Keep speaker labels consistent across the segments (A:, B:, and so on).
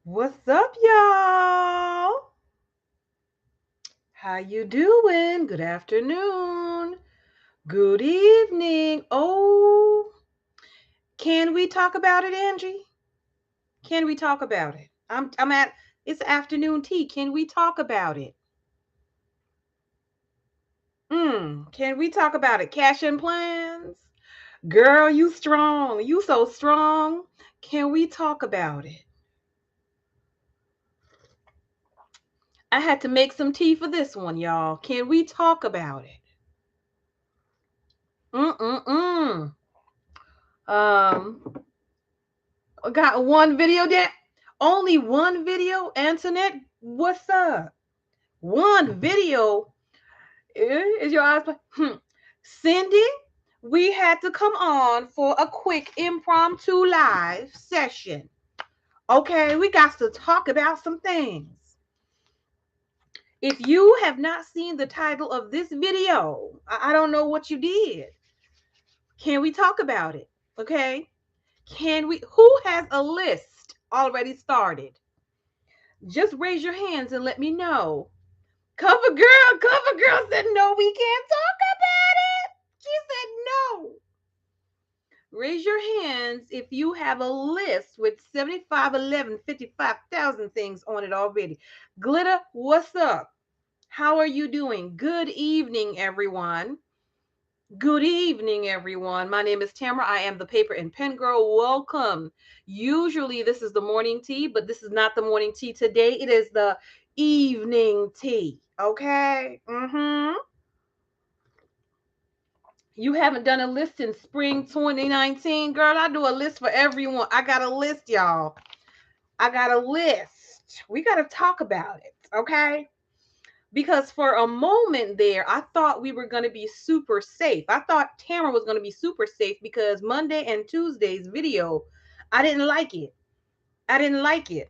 A: What's up, y'all? How you doing? Good afternoon. Good evening. Oh, can we talk about it, Angie? Can we talk about it? I'm at it's afternoon tea. Can we talk about it? Can we talk about it? Cash and plans? Girl, you strong. You so strong. Can we talk about it? I had to make some tea for this one, y'all. Can we talk about it? Mm-mm-mm. Um, I got one video there. Only one video, Antoinette. What's up? One video. Is your eyes? Cindy, we had to come on for a quick impromptu live session. Okay, we got to talk about some things. If you have not seen the title of this video, I don't know what you did. Can we talk about it? Okay. Can we? Who has a list already started? Just raise your hands and let me know. Cover girl said no, we can't talk about it. She said no. Raise your hands if you have a list with 75, 11, 55,000 things on it already. Glitter, what's up? How are you doing? Good evening, everyone. Good evening, everyone. My name is Tamara. I am the paper and pen girl. Welcome. Usually, this is the morning tea, but this is not the morning tea today. It is the evening tea. Okay. You haven't done a list in spring 2019, girl. I do a list for everyone. I got a list, y'all. I got a list. We got to talk about it. Okay. Because for a moment there, I thought we were going to be super safe. I thought Tamara was going to be super safe because Monday and Tuesday's video, I didn't like it. I didn't like it.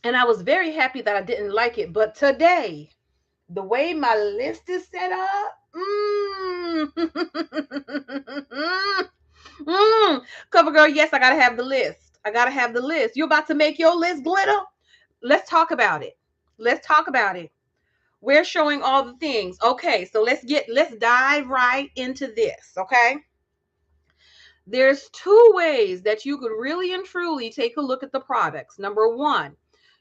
A: And I was very happy that I didn't like it. But today, the way my list is set up, cover girl, yes, I got to have the list. I got to have the list. You about to make your list, Glitter? Let's talk about it. Let's talk about it. We're showing all the things. Okay, so let's dive right into this, okay? There's two ways that you could really and truly take a look at the products. Number one,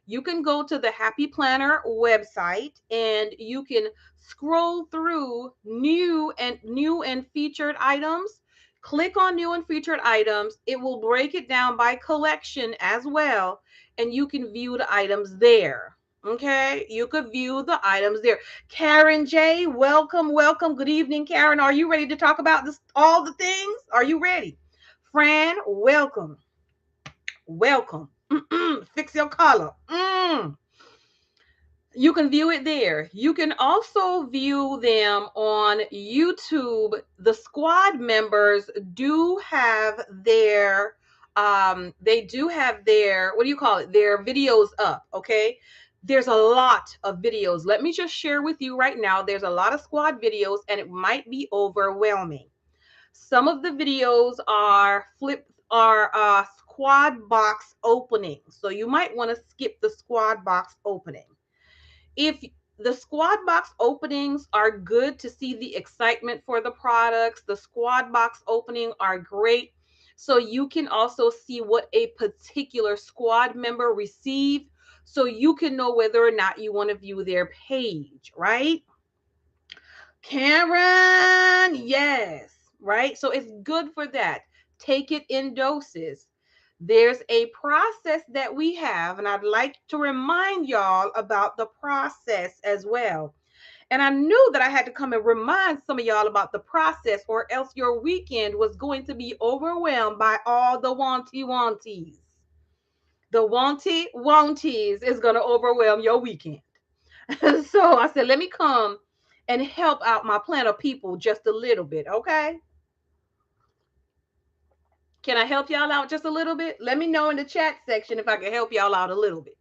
A: you can go to the Happy Planner website and you can scroll through new and featured items. Click on new and featured items. It will break it down by collection as well, and you can view the items there. Okay, you could view the items there. Karen J, welcome, welcome. Good evening, Karen. Are you ready to talk about this? All the things? Are you ready? Fran, welcome, welcome. Fix your color. You can view it there. You can also view them on YouTube. The squad members do have their they do have their, what do you call it, their videos up. Okay, there's a lot of videos. Let me just share with you right now, there's a lot of squad videos and it might be overwhelming. Some of the videos are squad box openings, so you might want to skip the squad box opening. If the squad box openings are good to see the excitement for the products, the squad box opening are great. So you can also see what a particular squad member received, so you can know whether or not you want to view their page, right? Karen, yes, right? So it's good for that. Take it in doses. There's a process that we have, and I'd like to remind y'all about the process as well. And I knew that I had to come and remind some of y'all about the process, or else your weekend was going to be overwhelmed by all the wanties. The wanties is going to overwhelm your weekend. So I said, let me come and help out my planner people just a little bit, okay? Can I help y'all out just a little bit? Let me know in the chat section if I can help y'all out a little bit.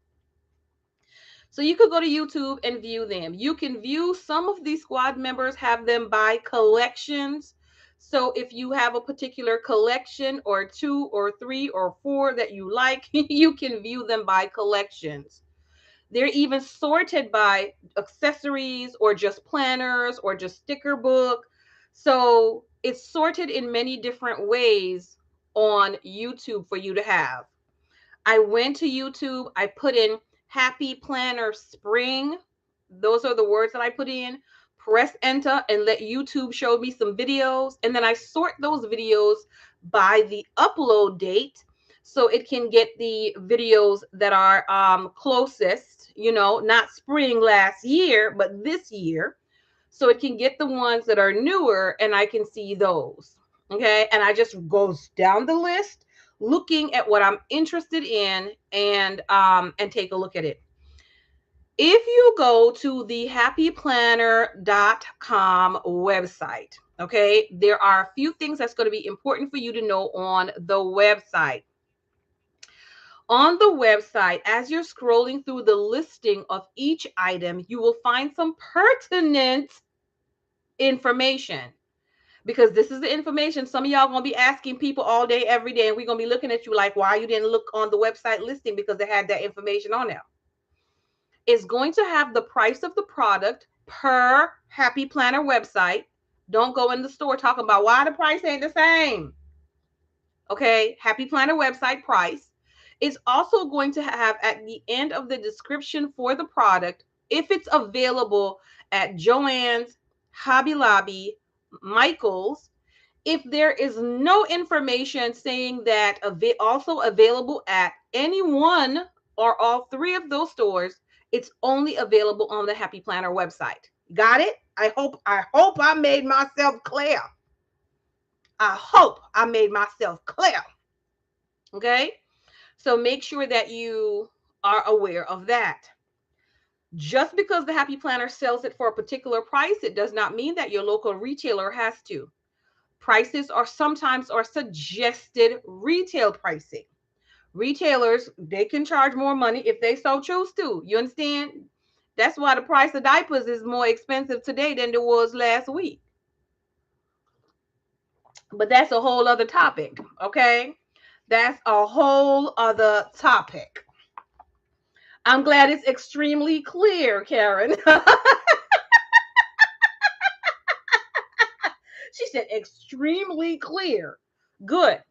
A: So you could go to YouTube and view them. You can view some of these squad members, have them by collections. So if you have a particular collection or 2 or 3 or 4 that you like, you can view them by collections. They're even sorted by accessories or just planners or just sticker book. So it's sorted in many different ways on YouTube for you to have. I went to YouTube, I put in Happy Planner Spring. Those are the words that I put in. Press enter and let YouTube show me some videos. And then I sort those videos by the upload date so it can get the videos that are closest, not spring last year, but this year. So it can get the ones that are newer and I can see those. Okay. And I just goes down the list looking at what I'm interested in and take a look at it. If you go to the happyplanner.com website, okay, there are a few things that's going to be important for you to know on the website. On the website, as you're scrolling through the listing of each item, you will find some pertinent information. Because this is the information some of y'all gonna be asking people all day, every day, and we're gonna be looking at you like, why you didn't look on the website listing, because they had that information on there. It's going to have the price of the product per Happy Planner website. Don't go in the store talking about why the price ain't the same. Okay, Happy Planner website price. It's also going to have at the end of the description for the product, if it's available at Joann's, Hobby Lobby, Michael's. If there is no information saying that also available at any one or all 3 of those stores, it's only available on the Happy Planner website. Got it? I hope I made myself clear. I hope I made myself clear. Okay? So make sure that you are aware of that. Just because the Happy Planner sells it for a particular price, it does not mean that your local retailer has to. Prices are sometimes suggested retail pricing. Retailers, they can charge more money if they so choose to. You understand? That's why the price of diapers is more expensive today than it was last week. But that's a whole other topic, okay? That's a whole other topic. I'm glad it's extremely clear, Karen. She said extremely clear. Good.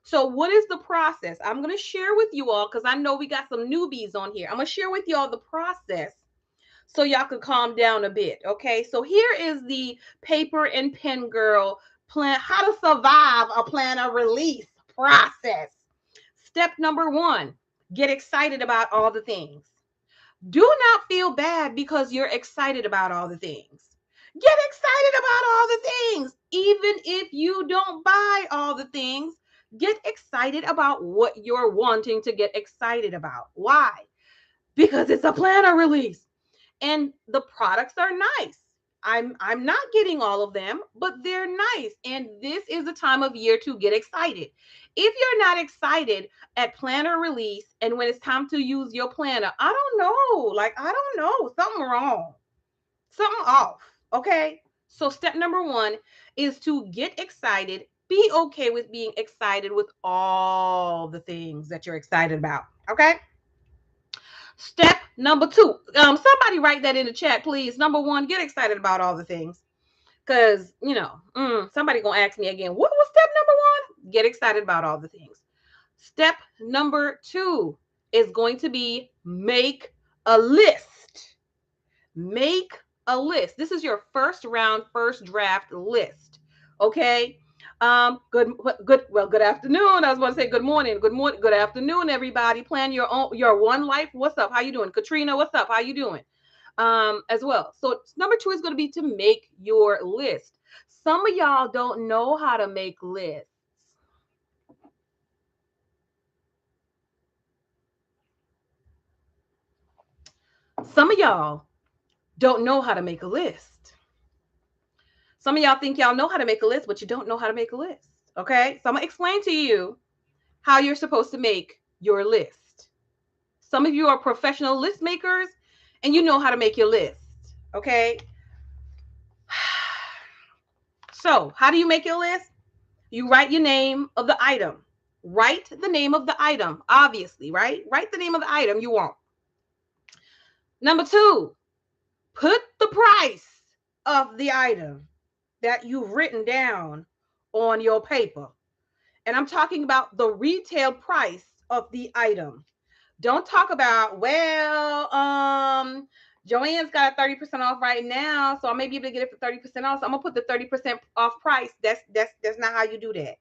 A: So what is the process? I'm going to share with you all, because I know we got some newbies on here. I'm going to share with y'all the process so y'all can calm down a bit. Okay. So here is the Paper and Pen Girl plan, how to survive a planner release process. Step number 1, get excited about all the things. Do not feel bad because you're excited about all the things. Get excited about all the things. Even if you don't buy all the things, get excited about what you're wanting to get excited about. Why? Because it's a planner release and the products are nice. I'm not getting all of them, but they're nice. And this is the time of year to get excited. If you're not excited at planner release and when it's time to use your planner, I don't know. I don't know. Something wrong. Something off. Okay. So step number 1 is to get excited. Be okay with being excited with all the things that you're excited about. Okay. Step number 2. Somebody write that in the chat, please. Number 1, get excited about all the things. Because, somebody going to ask me again, what was step number 1? Get excited about all the things. Step number 2 is going to be make a list. Make a list. This is your first round, first draft list. Okay. Good afternoon. I was going to say good morning, good afternoon, everybody. Plan your one life. What's up? How you doing? Katrina, what's up? How you doing? As well. So number 2 is going to be to make your list. Some of y'all don't know how to make lists. Some of y'all don't know how to make a list. Some of y'all think y'all know how to make a list, but you don't know how to make a list. Okay. So I'm going to explain to you how you're supposed to make your list. Some of you are professional list makers and you know how to make your list. Okay. So how do you make your list? You write your name of the item. Write the name of the item, obviously, right? Write the name of the item you want. Number two, put the price of the item that you've written down on your paper. And I'm talking about the retail price of the item. Don't talk about, well, Joanne's got a 30% off right now, so I may be able to get it for 30% off. So I'm gonna put the 30% off price. That's not how you do that.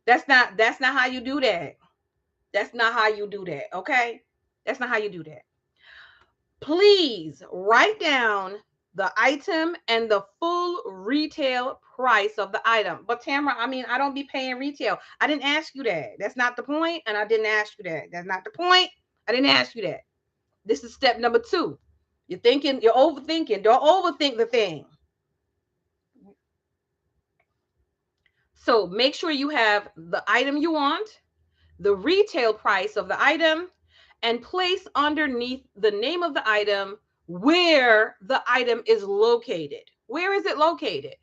A: That's not how you do that. That's not how you do that. Okay? That's not how you do that. Please write down the item and the full retail price of the item. But Tamara, I mean, I don't be paying retail. I didn't ask you that. That's not the point, and I didn't ask you that. That's not the point. I didn't ask you that. This is step number two. You're overthinking. Don't overthink the thing. So make sure you have the item you want, the retail price of the item, and place underneath the name of the item where the item is located. Where is it located?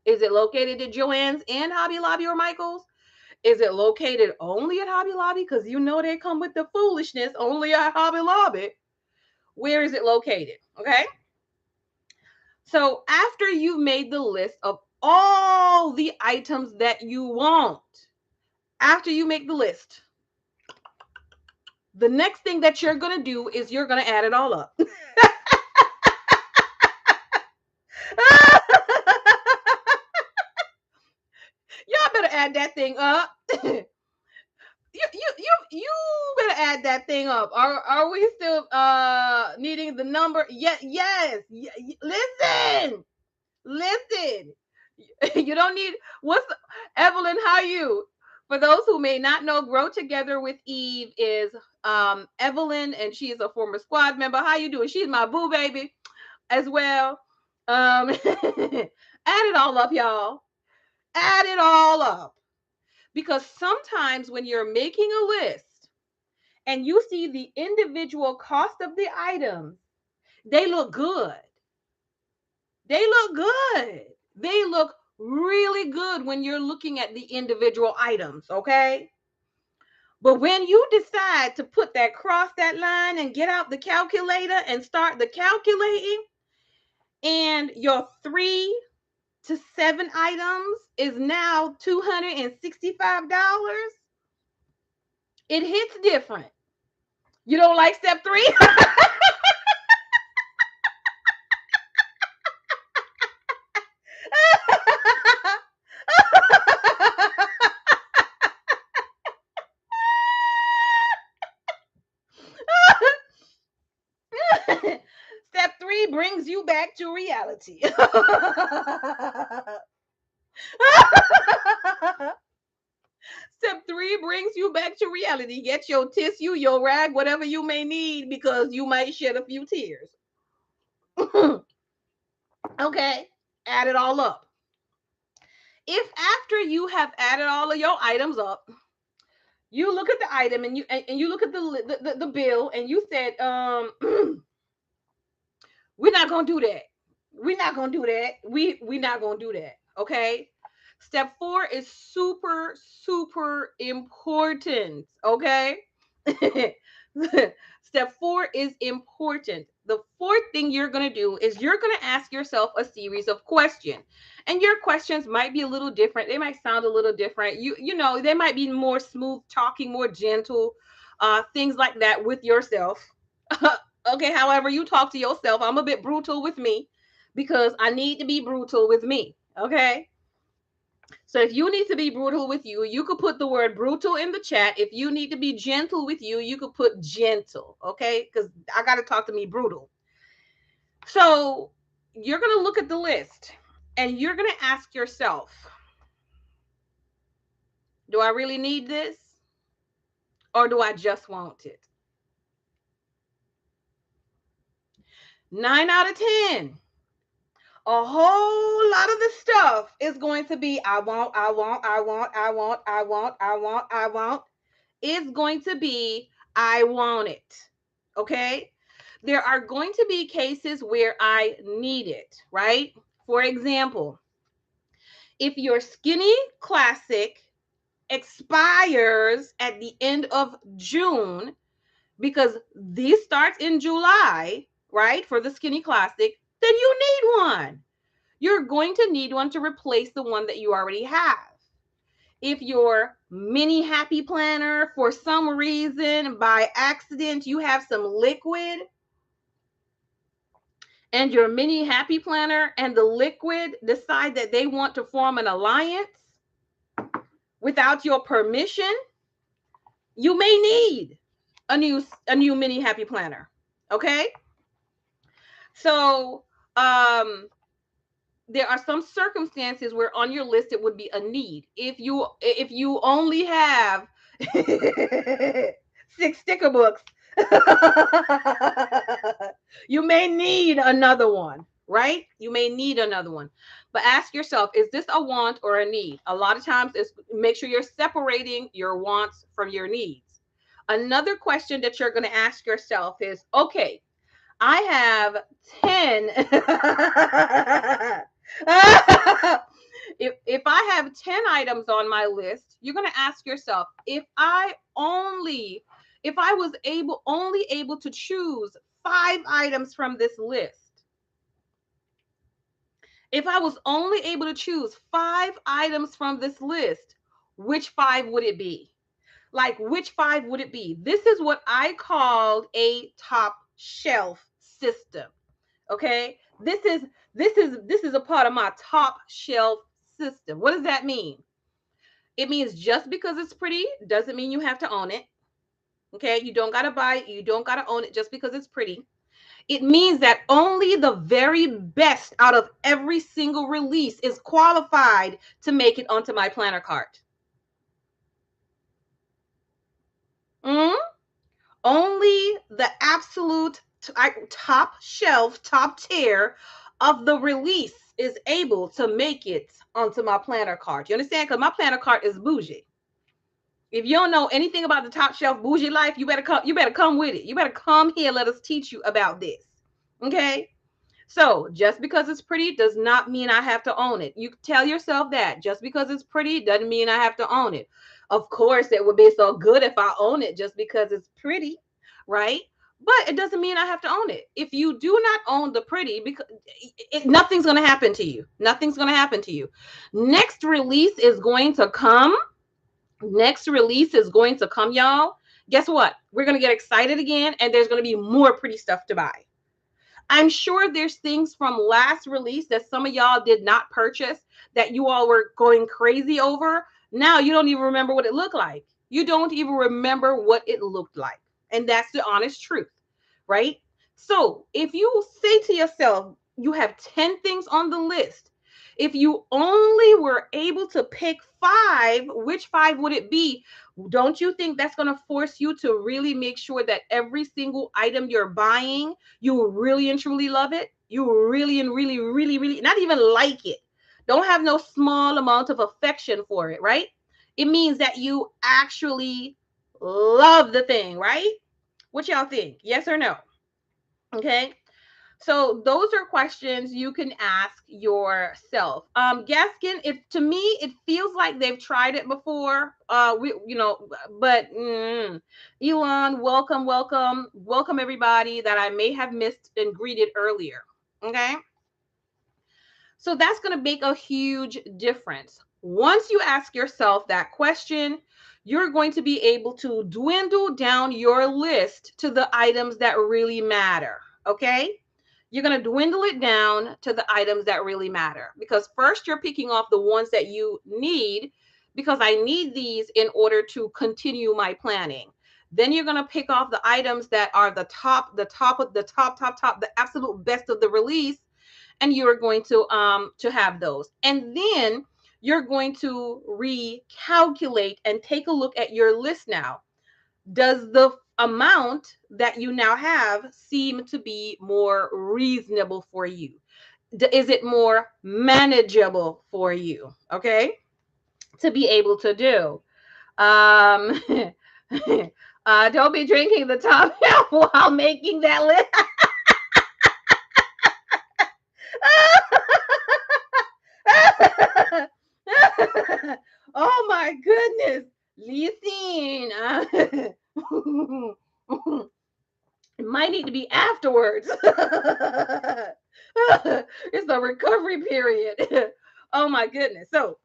A: Is it located at Joann's and Hobby Lobby or Michael's? Is it located only at Hobby Lobby? Because you know they come with the foolishness only at Hobby Lobby. Where is it located? Okay. So after you've made the list of all the items that you want, after you make the list, the next thing that you're going to do is you're going to add it all up. Y'all better add that thing up. You better add that thing up. Are we still needing the number? Yes. Listen. You don't need Evelyn, how you? For those who may not know, Grow Together with Eve is Evelyn, and she is a former squad member. How you doing? She's my boo baby as well. Add it all up, y'all. Add it all up. Because sometimes when you're making a list and you see the individual cost of the items, they look good. They look good. They look really good when you're looking at the individual items, okay? But when you decide to put cross that line and get out the calculator and start the calculating, and your 3 to 7 items is now $265, it hits different. You don't like step 3? Step 3 brings you back to reality. Step 3 brings you back to reality. Get your tissue, your rag, whatever you may need, because you might shed a few tears. Okay, add it all up. If after you have added all of your items up, you look at the item and you look at the bill and you said, we're not gonna do that. We're not gonna do that. We're not gonna do that. Okay. Step 4 is super, super important. Okay. Step 4 is important. The fourth thing you're going to do is you're going to ask yourself a series of questions. And your questions might be a little different. They might sound a little different. You know, they might be more smooth talking, more gentle, things like that with yourself. Okay, however you talk to yourself, I'm a bit brutal with me because I need to be brutal with me. Okay. So if you need to be brutal with you, you could put the word brutal in the chat. If you need to be gentle with you, you could put gentle, okay? Because I got to talk to me brutal. So you're going to look at the list and you're going to ask yourself, do I really need this? Or do I just want it? 9 out of 10. A whole lot of the stuff is going to be I want. It's going to be I want it. Okay? There are going to be cases where I need it, right? For example, If your skinny classic expires at the end of June, because this starts in July, right, for the skinny classic, then you need one. You're going to need one to replace the one that you already have. If your mini happy planner, for some reason, by accident, you have some liquid, and your mini happy planner and the liquid decide that they want to form an alliance without your permission, you may need a new mini happy planner. Okay? So, there are some circumstances where on your list it would be a need. If you only have 6 sticker books, you may need another one, right? You may need another one. But ask yourself, is this a want or a need? A lot of times it's make sure you're separating your wants from your needs. Another question that you're going to ask yourself is, okay, I have 10 if I have 10 items on my list, you're going to ask yourself, if I was only able to choose 5 items from this list, if I was only able to choose 5 items from this list, which 5 would it be? Like, which 5 would it be? This is what I called a top shelf system. Okay, this is a part of my top shelf system. What does that mean? It means just because it's pretty doesn't mean you have to own it. Okay, you don't gotta buy it, you don't gotta own it just because it's pretty. It means that only the very best out of every single release is qualified to make it onto my planner cart. Only the absolute top shelf, top tier of the release is able to make it onto my planner cart. You understand? Because my planner cart is bougie. If you don't know anything about the top shelf bougie life, you better come with it. You better come here, let us teach you about this. Okay? So just because it's pretty does not mean I have to own it. You tell yourself that. Just because it's pretty doesn't mean I have to own it. Of course, it would be so good if I own it just because it's pretty, right? But it doesn't mean I have to own it. If you do not own the pretty, because nothing's going to happen to you. Nothing's going to happen to you. Next release is going to come. Next release is going to come, y'all. Guess what? We're going to get excited again, and there's going to be more pretty stuff to buy. I'm sure there's things from last release that some of y'all did not purchase that you all were going crazy over. Now you don't even remember what it looked like. You don't even remember what it looked like. And that's the honest truth, right? So if you say to yourself, you have 10 things on the list. If you only were able to pick 5, which 5 would it be? Don't you think that's going to force you to really make sure that every single item you're buying, you really and truly love it? You really and really, really, really, not even like it. Don't have no small amount of affection for it, right? It means that you actually love the thing, right? What y'all think? Yes or no? Okay. So those are questions you can ask yourself. Gaskin, to me, it feels like they've tried it before. But Elon, welcome everybody that I may have missed and greeted earlier. Okay. So that's going to make a huge difference. Once you ask yourself that question, you're going to be able to dwindle down your list to the items that really matter. Okay. You're going to dwindle it down to the items that really matter, because first you're picking off the ones that you need, because I need these in order to continue my planning. Then you're going to pick off the items that are the top, the absolute best of the release, and you're going to have those. And then you're going to recalculate and take a look at your list now. Does the amount that you now have seem to be more reasonable for you? Is it more manageable for you? Okay, to be able to do. Don't be drinking the top half while making that list. Oh my goodness. Listen. It might need to be afterwards. It's a recovery period. Oh my goodness. So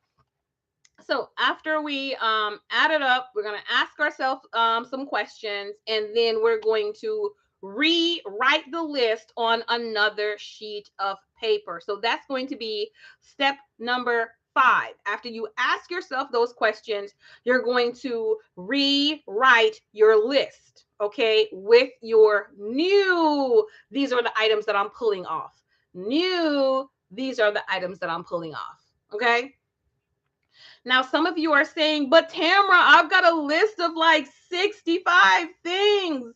A: after we add it up, we're going to ask ourselves some questions, and then we're going to rewrite the list on another sheet of paper. So that's going to be step number 5. After you ask yourself those questions, you're going to rewrite your list, okay, with your new, these are the items that I'm pulling off. New, these are the items that I'm pulling off, okay? Now, some of you are saying, but Tamara, I've got a list of like 65 things.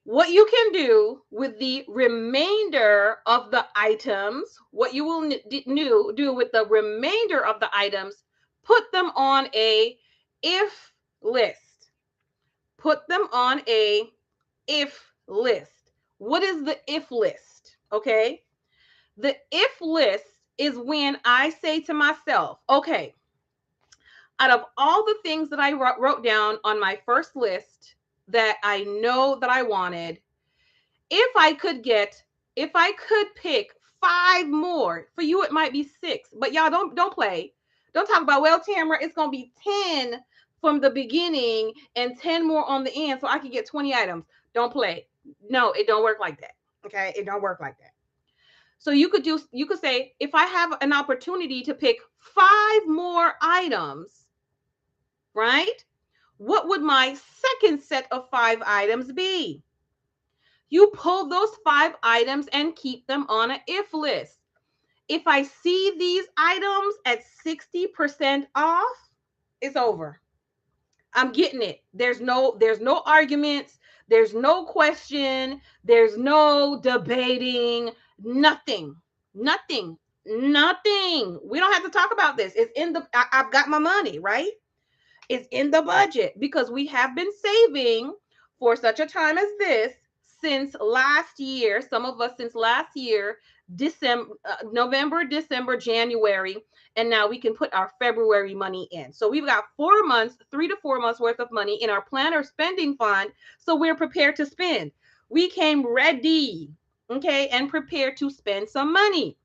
A: What you can do with the remainder of the items, what you will do with the remainder of the items, put them on a if list. Put them on a if list. What is the if list? Okay. The if list is when I say to myself, okay, out of all the things that I wrote down on my first list that I know that I wanted, if I could pick 5 more, for you it might be 6, but y'all don't play. Don't talk about, well, Tamara, it's going to be 10 from the beginning and 10 more on the end so I can get 20 items. Don't play. No, it don't work like that. Okay? It don't work like that. So you could say, if I have an opportunity to pick 5 more items, right? What would my second set of 5 items be? You pull those 5 items and keep them on an if list. If I see these items at 60% off, it's over. I'm getting it. There's no arguments. There's no question. There's no debating. Nothing. Nothing. Nothing. We don't have to talk about this. It's in the, I've got my money, right? It's in the budget because we have been saving for such a time as this since last year. Some of us since last year, November, December, January, and now we can put our February money in. So we've got 4 months, 3 to 4 months worth of money in our planner spending fund. So we're prepared to spend. We came ready, okay, and prepared to spend some money.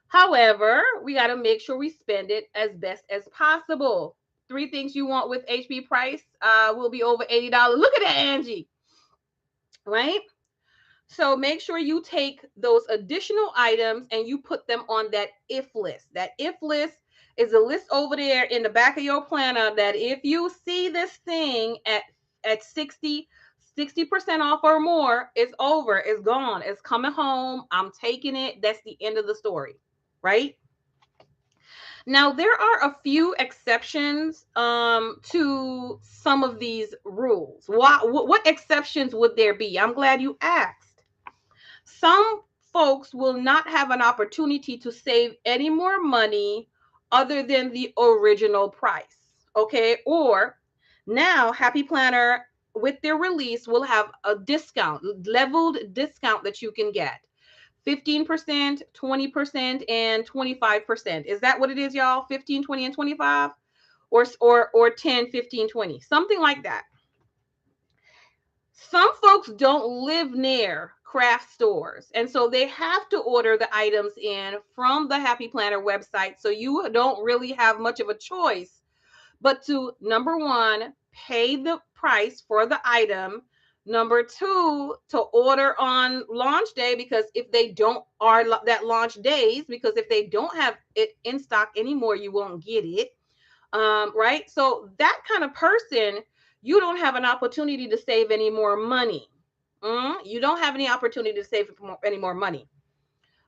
A: However, we got to make sure we spend it as best as possible. 3 things you want with HB price will be over $80. Look at that, Angie. Right? So make sure you take those additional items and you put them on that if list. That if list is a list over there in the back of your planner that if you see this thing at 60% off or more, it's over. It's gone. It's coming home. I'm taking it. That's the end of the story. Right? Now, there are a few exceptions to some of these rules. What exceptions would there be? I'm glad you asked. Some folks will not have an opportunity to save any more money other than the original price, okay? Or now Happy Planner, with their release, will have a discount, leveled discount that you can get. 15%, 20%, and 25%. Is that what it is, y'all? 15, 20, and 25? Or 10, 15, 20. Something like that. Some folks don't live near craft stores, and so they have to order the items in from the Happy Planner website. So you don't really have much of a choice but to, number 1, pay the price for the item. Number 2, to order on launch day, because if they don't, are that launch days, because if they don't have it in stock anymore, you won't get it. Right? So that kind of person, you don't have an opportunity to save any more money. You don't have any opportunity to save any more money.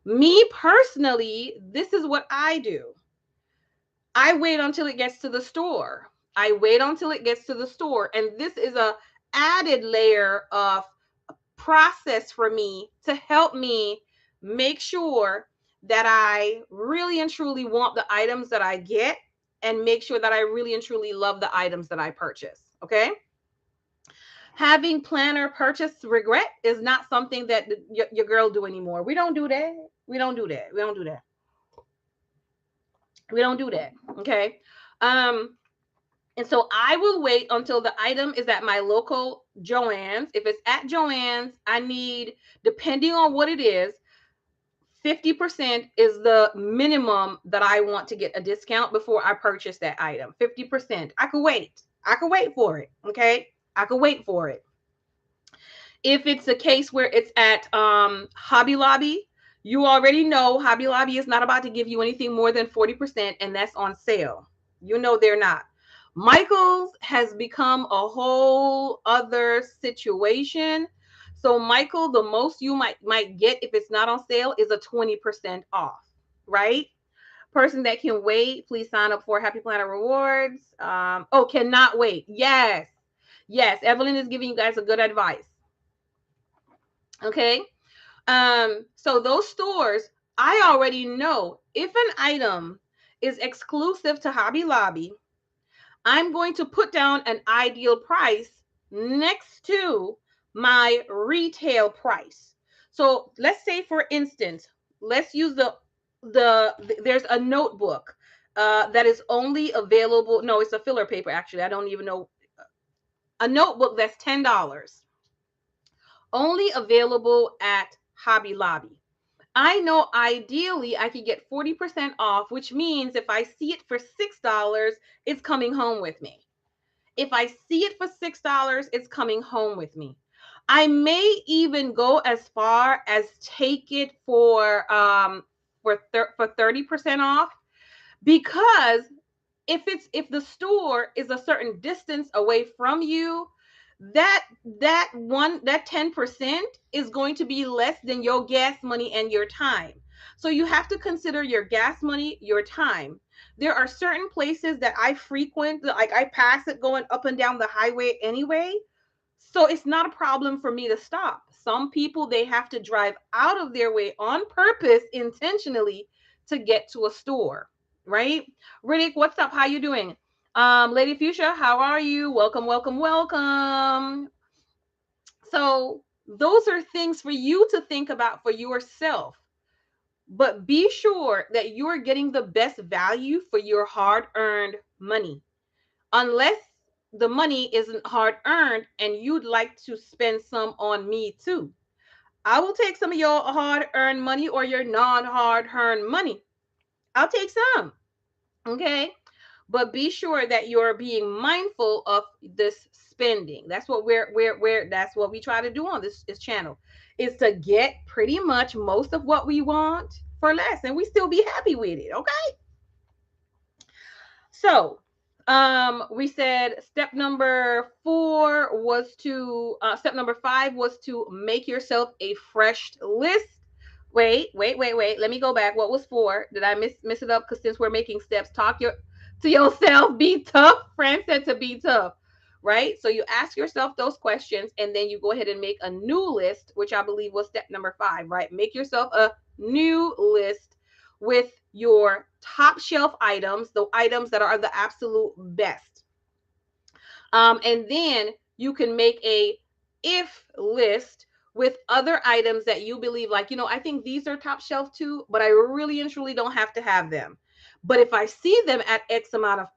A: Me personally, this is what I do. I wait until it gets to the store. And this is a added layer of process for me to help me make sure that I really and truly want the items that I get and make sure that I really and truly love the items that I purchase. Okay. Having planner purchase regret is not something that your girl do anymore. We don't do that. We don't do that. Okay. And so I will wait until the item is at my local Joann's. If it's at Joann's, I need, depending on what it is, 50% is the minimum that I want to get a discount before I purchase that item. 50%. I could wait. I could wait for it. Okay. I could wait for it. If it's a case where it's at Hobby Lobby, you already know Hobby Lobby is not about to give you anything more than 40%, and that's on sale. You know they're not. Michael's has become a whole other situation. So Michael, the most you might get if it's not on sale is a 20% off, right? Person that can wait, please sign up for Happy Planner Rewards. Oh, cannot wait. Yes. Yes, Evelyn is giving you guys a good advice. Okay. So those stores, I already know if an item is exclusive to Hobby Lobby, I'm going to put down an ideal price next to my retail price. So let's say, for instance, let's use there's a notebook that is only available. No, it's a filler paper. Actually, I don't even know. A notebook that's $10, only available at Hobby Lobby. I know ideally I could get 40% off, which means if I see it for $6, it's coming home with me. If I see it for $6, it's coming home with me. I may even go as far as take it for 30% off, because if the store is a certain distance away from you, that 10% is going to be less than your gas money and your time. So you have to consider your gas money, your time. There are certain places that I frequent, like I pass it going up and down the highway anyway, so it's not a problem for me to stop. Some people, they have to drive out of their way on purpose, intentionally, to get to a store, right? Riddick, what's up? How you doing? Lady Fuchsia, how are you? Welcome, welcome, welcome. So those are things for you to think about for yourself. But be sure that you're getting the best value for your hard-earned money. Unless the money isn't hard earned and you'd like to spend some on me too, I will take some of your hard earned money or your non hard earned money. I'll take some. Okay. But be sure that you're being mindful of this spending. That's what that's what we try to do on this channel, is to get pretty much most of what we want for less, and we still be happy with it. Okay. So we said step number 4 was to step number 5 was to make yourself a fresh list. Wait. Let me go back. What was 4? Did I miss it up? Because since we're making steps, talk to yourself. Be tough. Fran said to be tough, right? So you ask yourself those questions, and then you go ahead and make a new list, which I believe was step number 5, right? Make yourself a new list with your top shelf items, the items that are the absolute best. And then you can make a if list with other items that you believe, like, I think these are top shelf too, but I really and truly don't have to have them. But if I see them at X amount of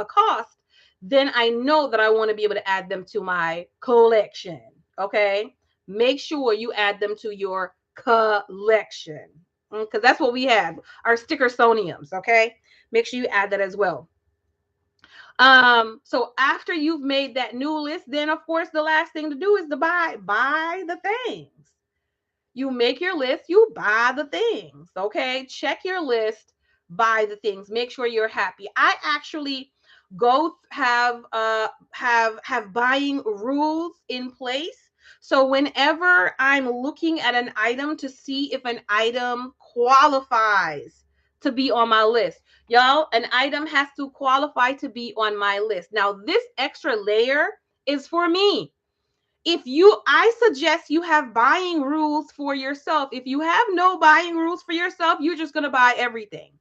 A: cost, then I know that I want to be able to add them to my collection. Okay. Make sure you add them to your collection, because that's what we have, our sticker soniums. Okay. Make sure you add that as well. So after you've made that new list, then of course the last thing to do is to buy the things. You make your list, you buy the things. Okay. Check your list, buy the things, make sure you're happy. I actually go have buying rules in place. So whenever I'm looking at an item to see if an item qualifies to be on my list, y'all, an item has to qualify to be on my list. Now, this extra layer is for me. I suggest you have buying rules for yourself. If you have no buying rules for yourself, you're just going to buy everything.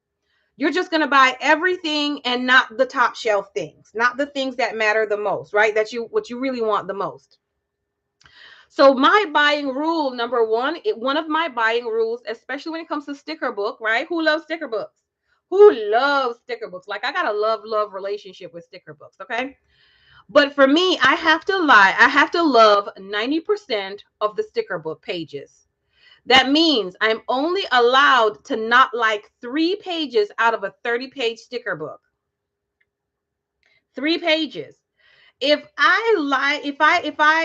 A: You're just going to buy everything and not the top shelf things, not the things that matter the most, right? What you really want the most. So my buying rule number 1, one of my buying rules, especially when it comes to sticker book, right? Who loves sticker books? Who loves sticker books? Like, I got a love relationship with sticker books, okay? But for me, I have to lie. I have to love 90% of the sticker book pages. That means I'm only allowed to not like 3 pages out of a 30-page sticker book. 3 pages. If I lie,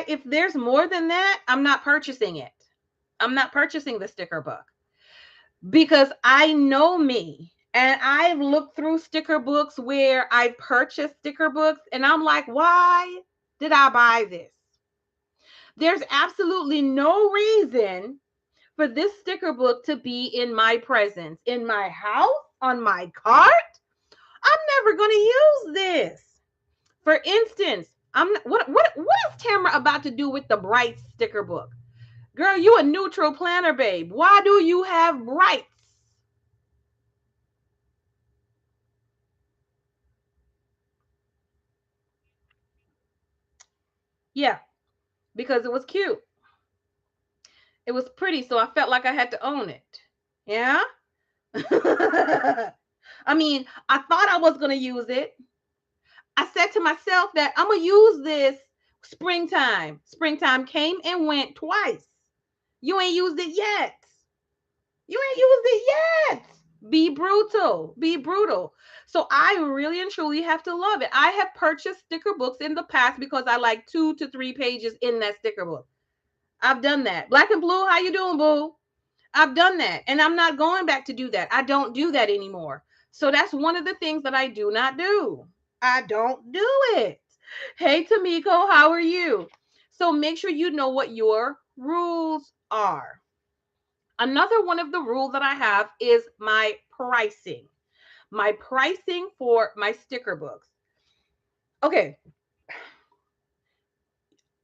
A: if there's more than that, I'm not purchasing it. I'm not purchasing the sticker book because I know me. And I've looked through sticker books where I've purchased sticker books and I'm like, why did I buy this? There's absolutely no reason for this sticker book to be in my presence, in my house, on my cart. I'm never going to use this. For instance, what is Tamara about to do with the bright sticker book? Girl, you a neutral planner, babe. Why do you have brights? Yeah, because it was cute. It was pretty, so I felt like I had to own it. Yeah? I mean, I thought I was going to use it. I said to myself that I'm going to use this springtime. Springtime came and went twice. You ain't used it yet. You ain't used it yet. Be brutal. Be brutal. So I really and truly have to love it. I have purchased sticker books in the past because I like 2 to 3 pages in that sticker book. I've done that. Black and blue, how you doing, boo? I've done that. And I'm not going back to do that. I don't do that anymore. So that's one of the things that I do not do. I don't do it. Hey, Tamiko, how are you? So make sure you know what your rules are. Another one of the rules that I have is my pricing. My pricing for my sticker books. Okay.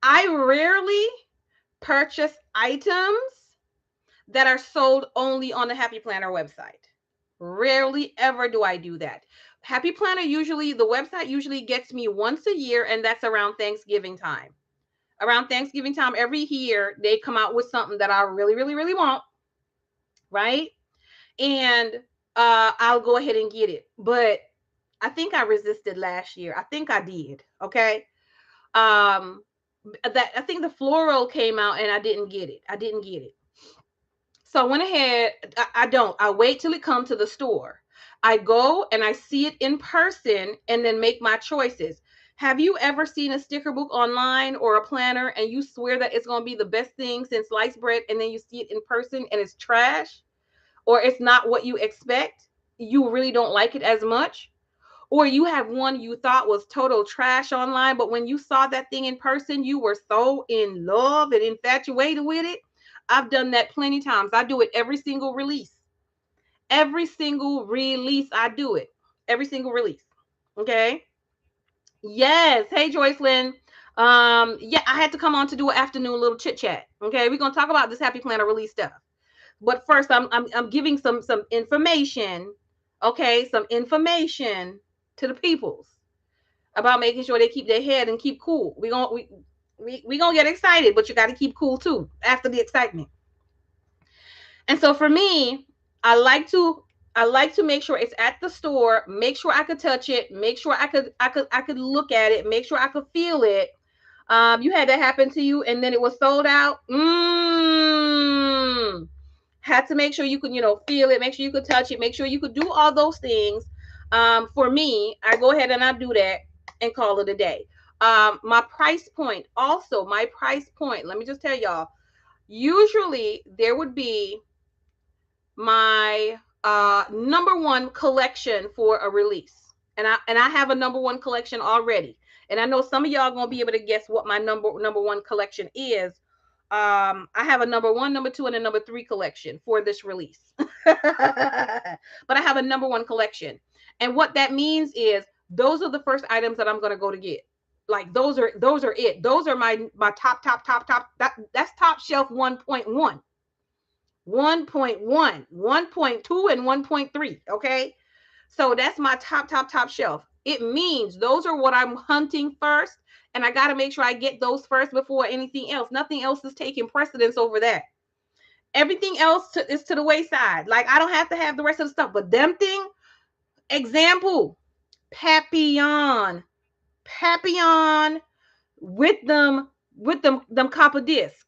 A: I rarely purchase items that are sold only on the Happy Planner website. Rarely ever do I do that. Happy Planner usually, the website usually gets me once a year, and that's around Thanksgiving time. Around Thanksgiving time every year, they come out with something that I really, really, really want, right? And I'll go ahead and get it. But I think I resisted last year. I think I did. Okay. That I think the floral came out and I didn't get it. I didn't get it. So I went ahead. I don't. I wait till it comes to the store. I go and I see it in person and then make my choices. Have you ever seen a sticker book online or a planner and you swear that it's going to be the best thing since sliced bread and then you see it in person and it's trash or it's not what you expect? You really don't like it as much? Or you have one you thought was total trash online, but when you saw that thing in person, you were so in love and infatuated with it? I've done that plenty times. I do it every single release. Every single release, I do it. Every single release. Okay. Yes. Hey, Joycelyn. Yeah, I had to come on to do an afternoon little chit chat. Okay, we're gonna talk about this Happy Planner release stuff. But first, I'm giving some information. Okay, some information to the peoples about making sure they keep their head and keep cool. We gonna get excited, but you got to keep cool too after the excitement. And so for me, I like to make sure it's at the store, make sure I could touch it, make sure I could look at it, make sure I could feel it. You had that happen to you and then it was sold out. Had to make sure you could, feel it, make sure you could touch it, make sure you could do all those things. For me, I go ahead and I do that and call it a day. My price point, also my price point, let me just tell y'all, usually there would be my number one collection for a release. And I have a number one collection already. And I know some of y'all gonna be able to guess what my number one collection is. I have a number one, number two, and a number three collection for this release. But I have a number one collection. And what that means is those are the first items that I'm gonna go to get. Like those are it. Those are my top. That's top shelf 1.1. 1.1, 1.2, and 1.3. Okay. So that's my top shelf. It means those are what I'm hunting first. And I got to make sure I get those first before anything else. Nothing else is taking precedence over that. Everything else is to the wayside. Like I don't have to have the rest of the stuff, but them thing, Example, Papillon. Papillon with them copper disc.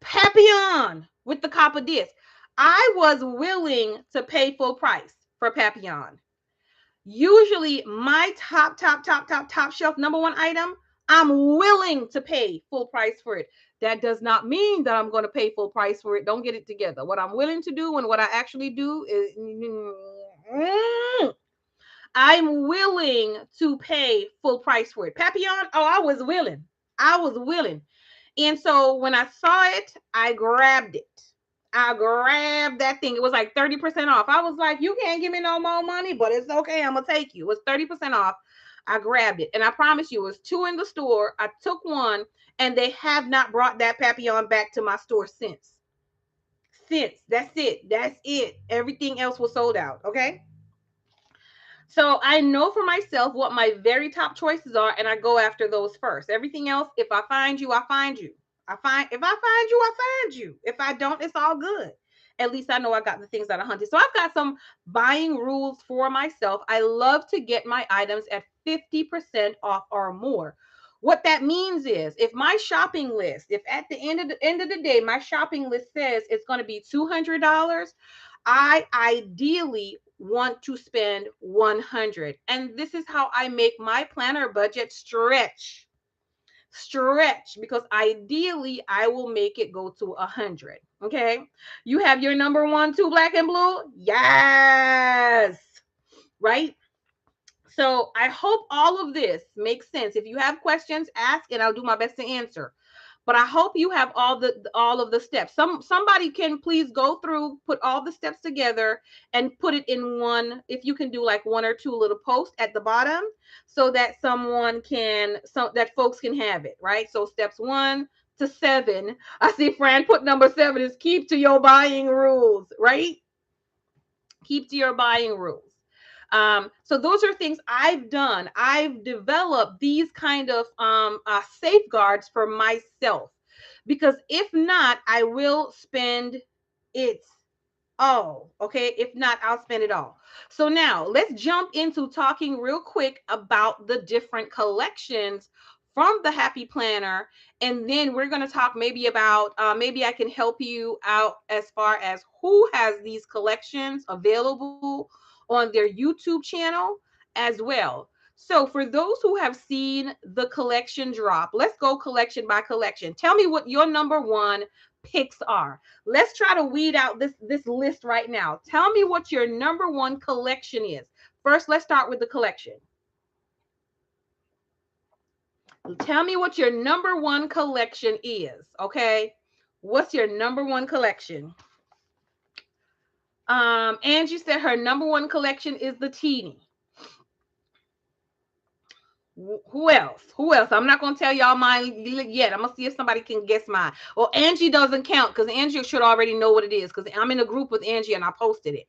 A: Papillon with the copper disc. I was willing to pay full price for Papillon. Usually my top shelf number one item, I'm willing to pay full price for it. That does not mean that I'm going to pay full price for it. Don't get it together. What I'm willing to do and what I actually do is I'm willing to pay full price for it. Papillon, oh, I was willing. I was willing. And so when I saw it, I grabbed it. I grabbed that thing. It was like 30% off. I was like, you can't give me no more money, but it's okay. I'm going to take you. It was 30% off. I grabbed it. And I promise you, it was 2 in the store. I took one, and they have not brought that Papillon back to my store since. That's it. That's it. Everything else was sold out. Okay. So I know for myself what my very top choices are, and I go after those first. Everything else, if I find you, I find you. If I find you, I find you. If I don't, it's all good. At least I know I got the things that I hunted. So I've got some buying rules for myself. I love to get my items at 50% off or more. What that means is if my shopping list, if at the end of the day, my shopping list says it's going to be $200, I ideally want to spend 100. And this is how I make my planner budget stretch, because ideally I will make it go to 100. Okay. You have your number 1, 2, black and blue. Yes. Right. So I hope all of this makes sense. If you have questions, ask and I'll do my best to answer. But I hope you have all of the steps. Somebody can please go through, put all the steps together and put it in one. If you can do like 1 or 2 little posts at the bottom so that that folks can have it, right? So steps 1 to 7. I see Fran put number 7 is keep to your buying rules, right? Keep to your buying rules. So those are things I've done. I've developed these kind of safeguards for myself, because if not, I will spend it all. Okay. If not, I'll spend it all. So now let's jump into talking real quick about the different collections from the Happy Planner. And then we're going to talk maybe about, maybe I can help you out as far as who has these collections available on their YouTube channel as well. So for those who have seen the collection drop, let's go collection by collection. Tell me what your number 1 picks are. Let's try to weed out this list right now. Tell me what your number 1 collection is. First, let's start with the collection. Tell me what your number 1 collection is. Okay. What's your number 1 collection? Angie said her number 1 collection is the teeny. Who else? I'm not going to tell y'all mine yet. I'm going to see if somebody can guess mine. Well, Angie doesn't count because Angie should already know what it is because I'm in a group with Angie and I posted it.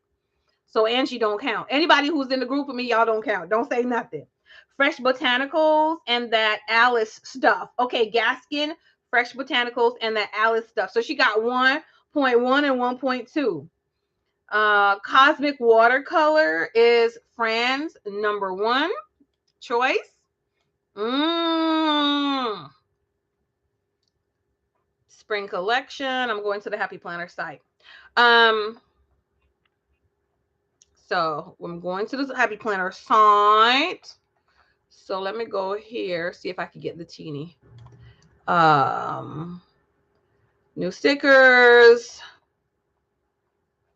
A: So Angie don't count. Anybody who's in the group with me, y'all don't count. Don't say nothing. Fresh Botanicals and that Alice stuff. Okay, Gaskin, Fresh Botanicals, and that Alice stuff. So she got 1.1 and 1.2. Cosmic Watercolor is Fran's number 1 choice. Spring collection. I'm going to the Happy Planner site. So I'm going to the Happy Planner site. So let me go here, see if I can get the teeny. New stickers.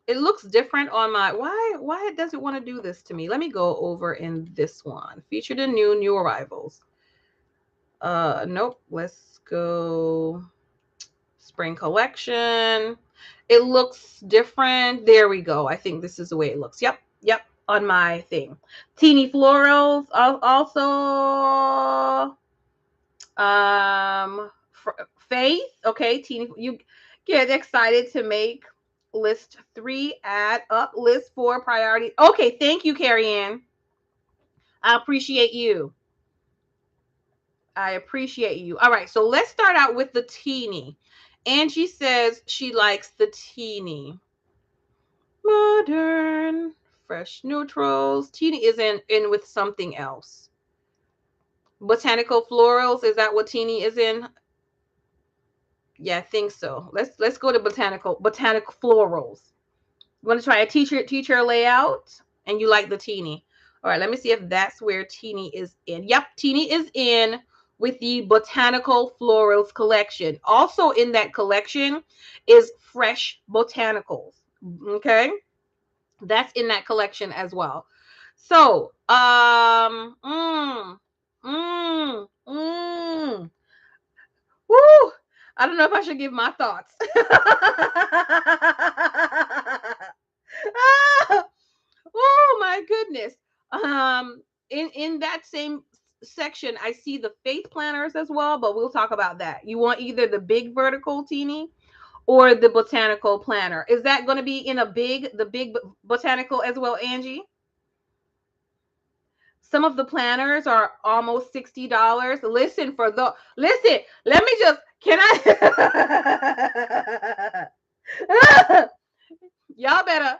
A: It looks different on my, why does it want to do this to me? Let me go over in this one. Featured in new arrivals. Nope. Let's go spring collection. It looks different. There we go. I think this is the way it looks. Yep. On my thing. Teeny Florals also. Faith. Okay, Teeny, you get excited to make list 3, add up list 4 priority. Okay, thank you, Carrie Ann. I appreciate you. All right, so let's start out with the teeny. Angie says she likes the teeny. Modern fresh neutrals. Teeny is in with something else. Botanical Florals, is that what Teeny is in? Yeah, I think so. Let's go to Botanical Florals. You want to try a teacher layout, and you like the Teeny. All right, let me see if that's where Teeny is in. Yep, Teeny is in with the Botanical Florals collection. Also in that collection is Fresh Botanicals. Okay, that's in that collection as well. So, woo! I don't know if I should give my thoughts. Oh my goodness. In that same section, I see the faith planners as well, but we'll talk about that. You want either the big vertical Teeny or the botanical planner. Is that going to be in the big botanical as well, Angie? Some of the planners are almost $60. Listen, let me just, can I? y'all better,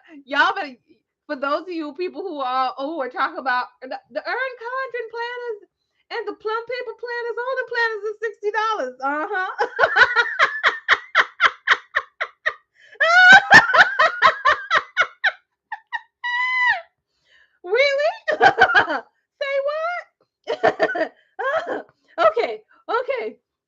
A: for those of you people who are talking about the Erin Condren planners and the plum paper planners, all the planners are $60. Really? Say what? Okay.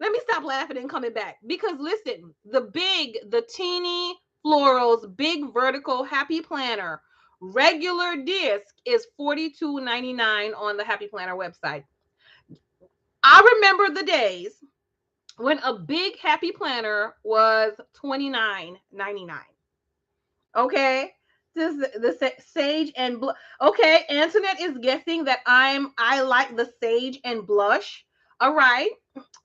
A: Let me stop laughing and coming back, because listen, the Teeny Florals big vertical happy planner regular disc is $42.99 on the Happy Planner website. I remember the days when a big happy planner was $29.99. Okay. This the sage and blush. Okay, Antoinette is guessing that I like the sage and blush. All right.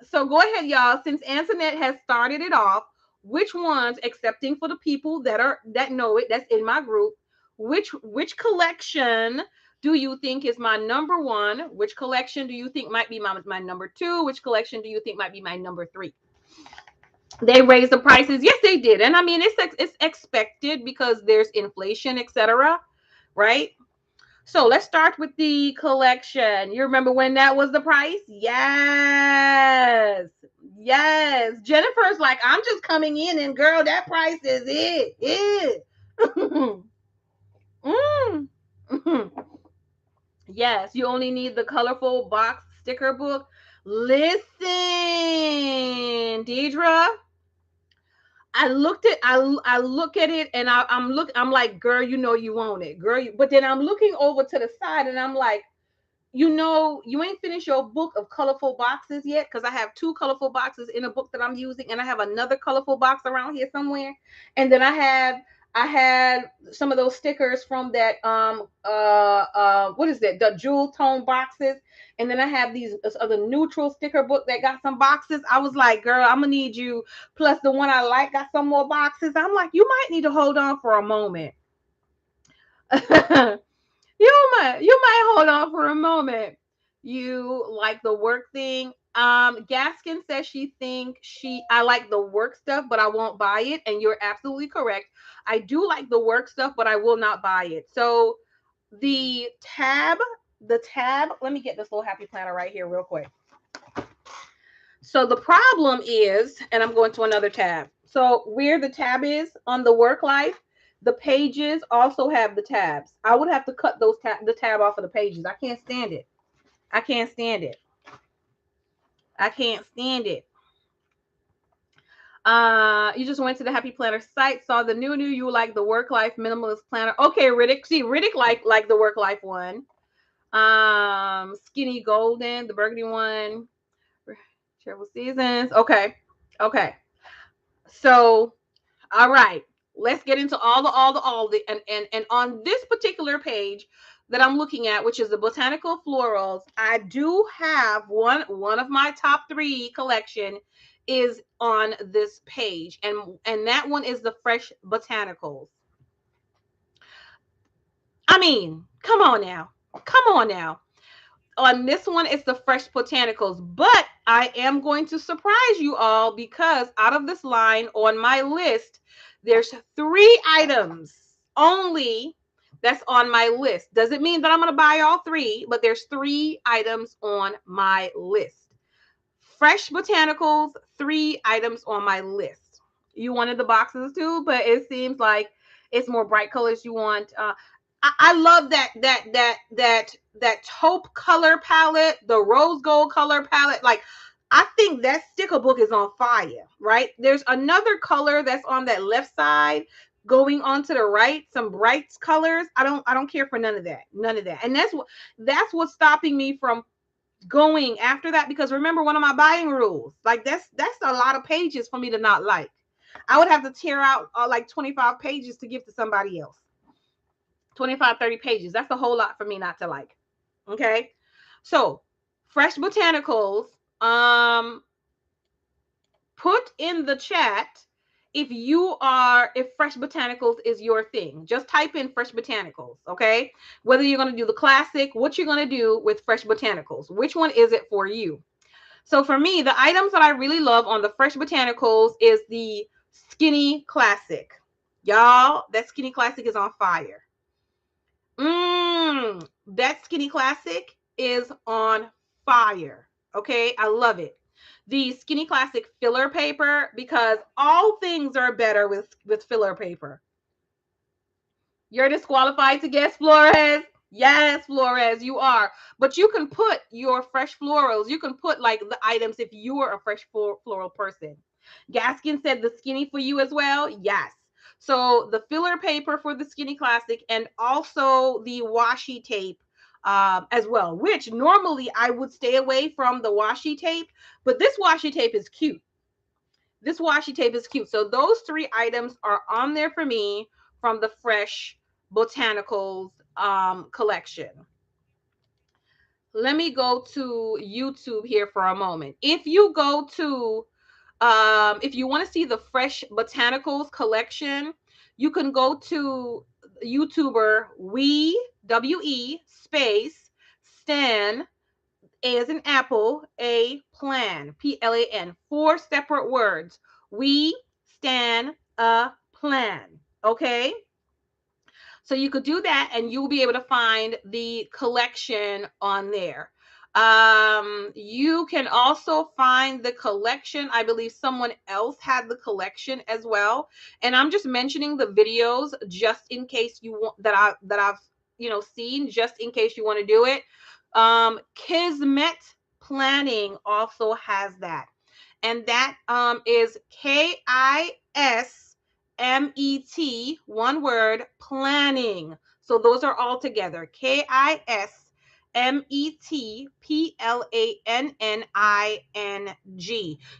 A: So go ahead, y'all. Since Antoinette has started it off, which ones, excepting for the people that know it, that's in my group, which collection do you think is my number one? Which collection do you think might be my number two? Which collection do you think might be my number three? They raised the prices. Yes, they did. And I mean, it's expected because there's inflation, etc. Right? So let's start with the collection. You remember when that was the price? Yes. Jennifer's like, I'm just coming in and girl, that price is it. Yes, you only need the colorful box sticker book. Listen, Deidre, I look at it and I'm like, girl, you know you want it, girl. But then I'm looking over to the side and I'm like, you ain't finished your book of colorful boxes yet, because I have two colorful boxes in a book that I'm using, and I have another colorful box around here somewhere, and then I had some of those stickers from that what is that, the jewel tone boxes, and then I have these other neutral sticker book that got some boxes. I was like, girl, I'm gonna need you, plus the one I like got some more boxes. I'm like, you might need to hold on for a moment. You might hold on for a moment. You like the work thing. Gaskin says she thinks I like the work stuff, but I won't buy it. And you're absolutely correct. I do like the work stuff, but I will not buy it. So the tab, let me get this little happy planner right here real quick. So the problem is, and I'm going to another tab. So where the tab is on the work life, the pages also have the tabs. I would have to cut the tab off of the pages. I can't stand it. You just went to the Happy Planner site, saw the new you like the work life minimalist planner. Okay, Riddick. See, Riddick like the work life one. Skinny Golden, the burgundy one. Travel Seasons. Okay. So, all right. Let's get into all the and on this particular page that I'm looking at, which is the Botanical Florals, I do have one of my top 3 collection is on this page, and that one is the Fresh Botanicals. I mean, come on now. On this one, it's the Fresh Botanicals, but I am going to surprise you all, because out of this line on my list, there's 3 items only that's on my list. Doesn't mean that I'm going to buy all three, but there's 3 items on my list. Fresh Botanicals, 3 items on my list. You wanted the boxes too, but it seems like it's more bright colors you want. I love that taupe color palette, the rose gold color palette. Like, I think that sticker book is on fire, right? There's another color that's on that left side going on to the right, some bright colors. I don't care for none of that. None of that. And that's what's stopping me from going after that, because remember, one of my buying rules, like that's a lot of pages for me to not like. I would have to tear out like 25 pages to give to somebody else. 25, 30 pages. That's a whole lot for me not to like. Okay. So Fresh Botanicals, put in the chat if Fresh Botanicals is your thing. Just type in Fresh Botanicals, okay? Whether you're going to do the classic, what you're going to do with Fresh Botanicals, which one is it for you? So for me, the items that I really love on the Fresh Botanicals is the Skinny Classic. Y'all, that Skinny Classic is on fire. That Skinny Classic is on fire. Okay, I love it. The Skinny Classic filler paper, because all things are better with filler paper. You're disqualified to guess, Flores. Yes, Flores, you are. But you can put your fresh florals. You can put like the items if you are a fresh floral person. Gaskin said the skinny for you as well. Yes. So the filler paper for the Skinny Classic, and also the washi tape as well, which normally I would stay away from the washi tape, but this washi tape is cute. This washi tape is cute. So those 3 items are on there for me from the Fresh Botanicals collection. Let me go to YouTube here for a moment. If you go to if you want to see the Fresh Botanicals collection, you can go to YouTuber WE space Stan, A as in apple, A plan, PLAN, 4 separate words. We stand a plan. Okay. So you could do that and you'll be able to find the collection on there. You can also find the collection. I believe someone else had the collection as well. And I'm just mentioning the videos just in case you want that I've seen, just in case you want to do it. Kismet Planning also has that. And that is KISMET, one word, planning. So those are all together. KISMET PLANNING.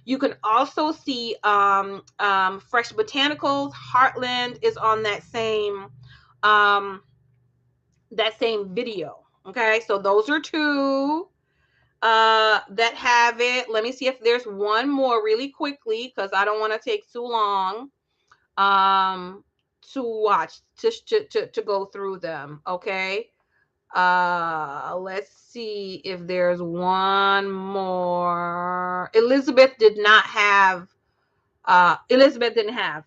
A: You can also see Fresh Botanicals. Heartland is on that same video. Okay, so those are 2 that have it. Let me see if there's one more really quickly, because I don't want to take too long to watch, to go through them. Okay, let's see if there's one more. Elizabeth didn't have,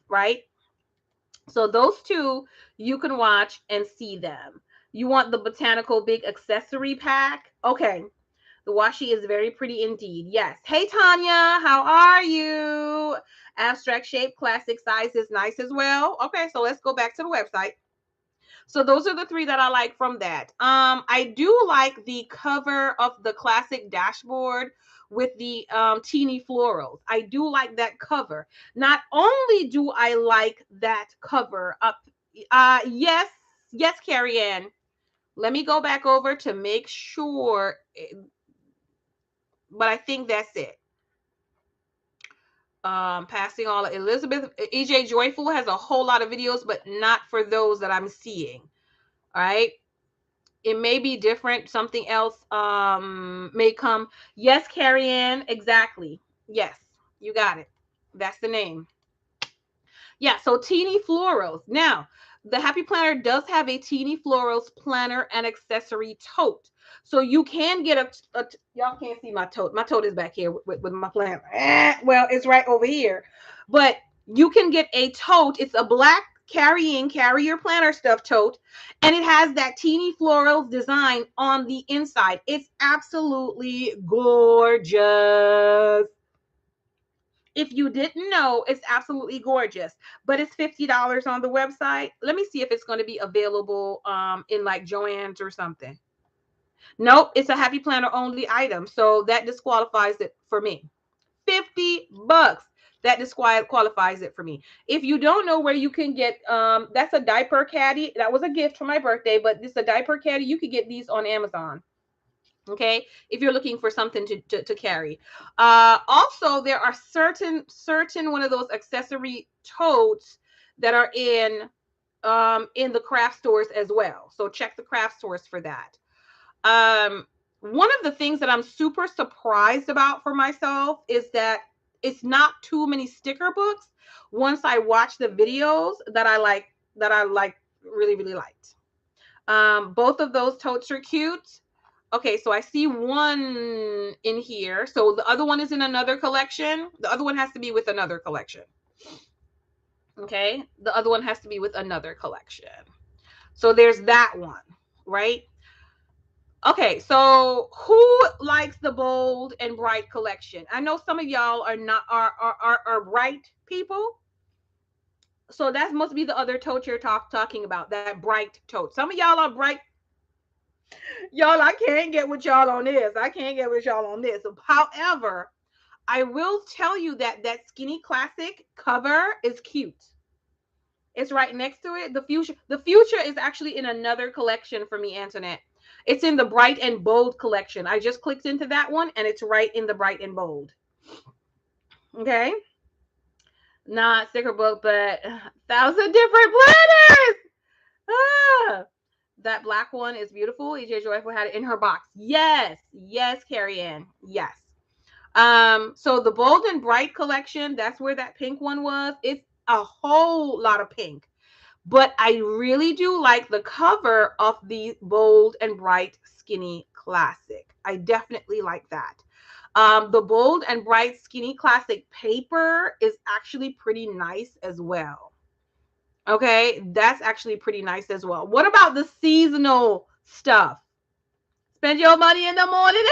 A: right? So those 2 you can watch and see them. You want the Botanical Big Accessory Pack? Okay. The washi is very pretty indeed. Yes. Hey, Tanya, how are you? Abstract shape, classic size is nice as well. Okay, so let's go back to the website. So those are the 3 that I like from that. I do like the cover of the classic dashboard with the teeny florals. I do like that cover. Not only do I like that cover up, yes, Carrie Ann. Let me go back over to make sure, but I think that's it. Passing all Elizabeth, EJ Joyful has a whole lot of videos, but not for those that I'm seeing. All right. It may be different. Something else may come. Yes, Carrie Ann. Exactly. Yes, you got it. That's the name. Yeah. So Teeny Florals. Now, the Happy Planner does have a Teeny Florals planner and accessory tote. So you can get y'all can't see my tote. My tote is back here with my planner. Well, it's right over here. But you can get a tote. It's a black carry your planner stuff tote, and it has that teeny florals design on the inside. It's absolutely gorgeous. If you didn't know, it's absolutely gorgeous, but it's $50 on the website. Let me see if it's going to be available in like Joann's or something. Nope, it's a Happy Planner only item, so that disqualifies it for me. $50. That disqualifies it for me. If you don't know where you can get, that's a diaper caddy. That was a gift for my birthday, but this is a diaper caddy. You could get these on Amazon. Okay, if you're looking for something to carry. Also, there are certain one of those accessory totes that are in the craft stores as well. So check the craft stores for that. One of the things that I'm super surprised about for myself is that it's not too many sticker books once I watch the videos that I really liked. Both of those totes are cute. Okay, so I see one in here. So the other one is in another collection. The other one has to be with another collection. Okay, the other one has to be with another collection. So there's that one, right? Okay, so who likes the bold and bright collection? I know some of y'all are not are bright people. So that must be the other tote you're talking about, that bright tote. Some of y'all are bright. Y'all, I can't get with y'all on this. I can't get with y'all on this. However, I will tell you that that Skinny Classic cover is cute. It's right next to it. The future is actually in another collection for me, Antoinette. It's in the bright and bold collection. I just clicked into that one and it's right in the bright and bold. Okay. Not sticker book, but 1,000 different planners. Ah. That black one is beautiful. EJ Joyful had it in her box. Yes, Carrie Ann. Yes. So the bold and bright collection, that's where that pink one was. It's a whole lot of pink, but I really do like the cover of the bold and bright Skinny Classic. I definitely like that. The bold and bright Skinny Classic paper is actually pretty nice as well. Okay, that's actually pretty nice as well. What about the seasonal stuff? Spend your money in the morning.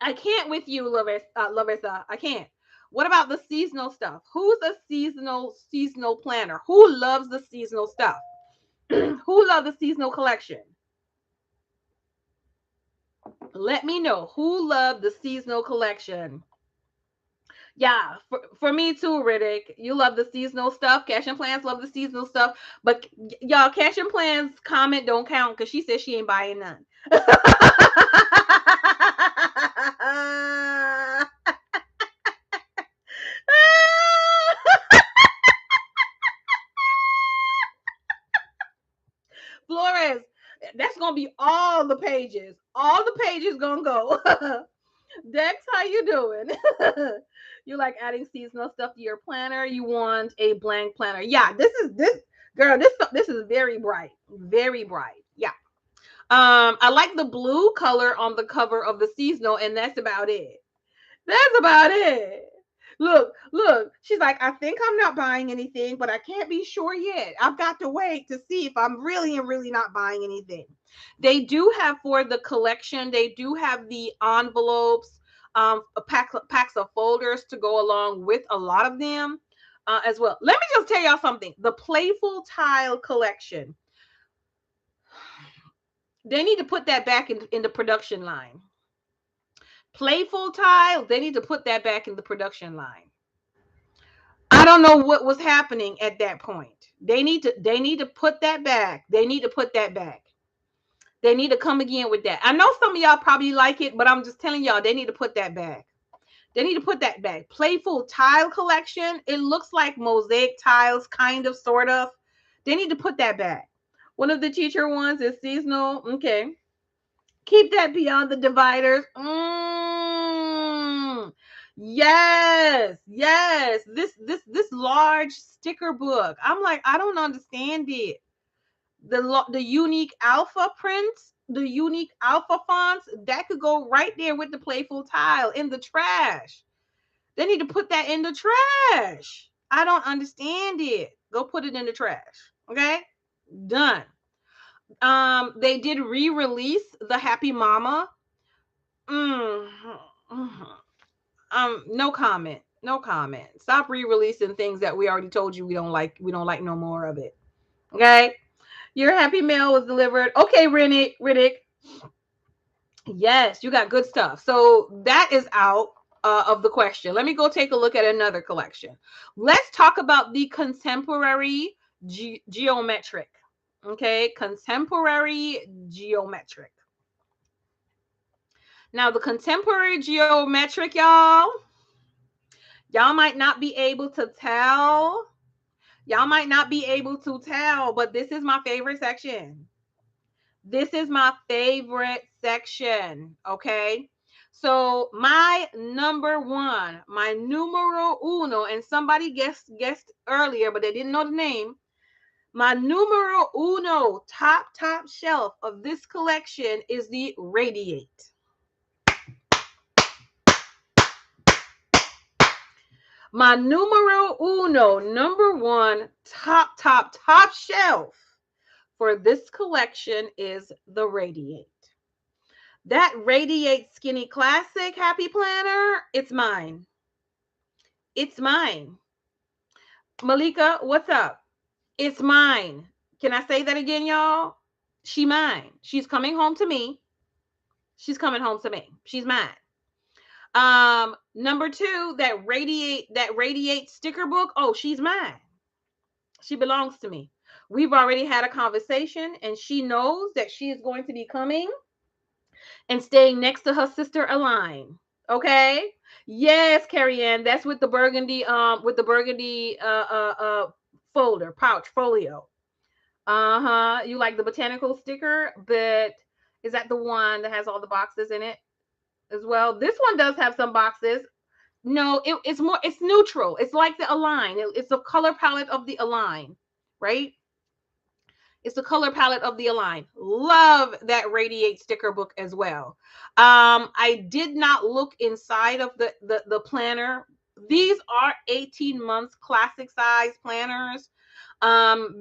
A: I can't with you, Larissa. I can't. What about the seasonal stuff? Who's a seasonal planner? Who loves the seasonal stuff? Who loves the seasonal collection? Let me know who loved the seasonal collection. Yeah, for me too, Riddick. You love the seasonal stuff. Cash and Plans love the seasonal stuff. But y'all, Cash and Plans comment don't count because she says she ain't buying none. Flores, that's gonna be all the pages. All the pages gonna go. Dex, how you doing? You like adding seasonal stuff to your planner? You want a blank planner? Yeah, this girl. This is very bright, very bright. Yeah. I like the blue color on the cover of the seasonal, and that's about it. That's about it. Look. She's like, I think I'm not buying anything, but I can't be sure yet. I've got to wait to see if I'm really not buying anything. They do have for the collection, they do have the envelopes, packs of folders to go along with a lot of them as well. Let me just tell y'all something. The Playful Tile collection, they need to put that back in the production line. Playful Tile, they need to put that back in the production line. I don't know what was happening at that point. They need to put that back. They need to put that back. They need to come again with that. I know some of y'all probably like it, but I'm just telling y'all, they need to put that back. They need to put that back. Playful Tile collection. It looks like mosaic tiles, kind of, sort of. They need to put that back. One of the teacher ones is seasonal. Okay. Keep that beyond the dividers. Yes. This large sticker book. I'm like, I don't understand it. The unique alpha prints, the unique alpha fonts, that could go right there with the Playful Tile in the trash. They need to put that in the trash. I don't understand it. Go put it in the trash. Okay? Done. They did re-release the Happy Mama. No comment. No comment. Stop re-releasing things that we already told you we don't like. We don't like no more of it. Okay? Your Happy Mail was delivered. Okay, Riddick. Yes, you got good stuff. So that is out of the question. Let me go take a look at another collection. Let's talk about the contemporary geometric. Okay, contemporary geometric. Now, the contemporary geometric, y'all might not be able to tell. Y'all might not be able to tell, but this is my favorite section. This is my favorite section, okay? So my number one, my numero uno, and somebody guessed earlier, but they didn't know the name. My numero uno top shelf of this collection is the Radiate. My numero uno, number one, top shelf for this collection is the Radiate. That Radiate Skinny Classic Happy Planner, it's mine. It's mine. Malika, what's up? It's mine. Can I say that again, y'all? She mine. She's coming home to me. She's coming home to me. She's mine. Number two, that Radiate sticker book. Oh, she's mine. She belongs to me. We've already had a conversation, and she knows that she is going to be coming and staying next to her sister Align. Okay. Yes, Carrie Ann. That's with the burgundy folder, pouch, folio. You like the botanical sticker, but is that the one that has all the boxes in it as well? This one does have some boxes. No, it's neutral. It's like the Align. It's the color palette of the Align, right? It's the color palette of the Align. Love that Radiate sticker book as well. I did not look inside of the planner. These are 18 months classic size planners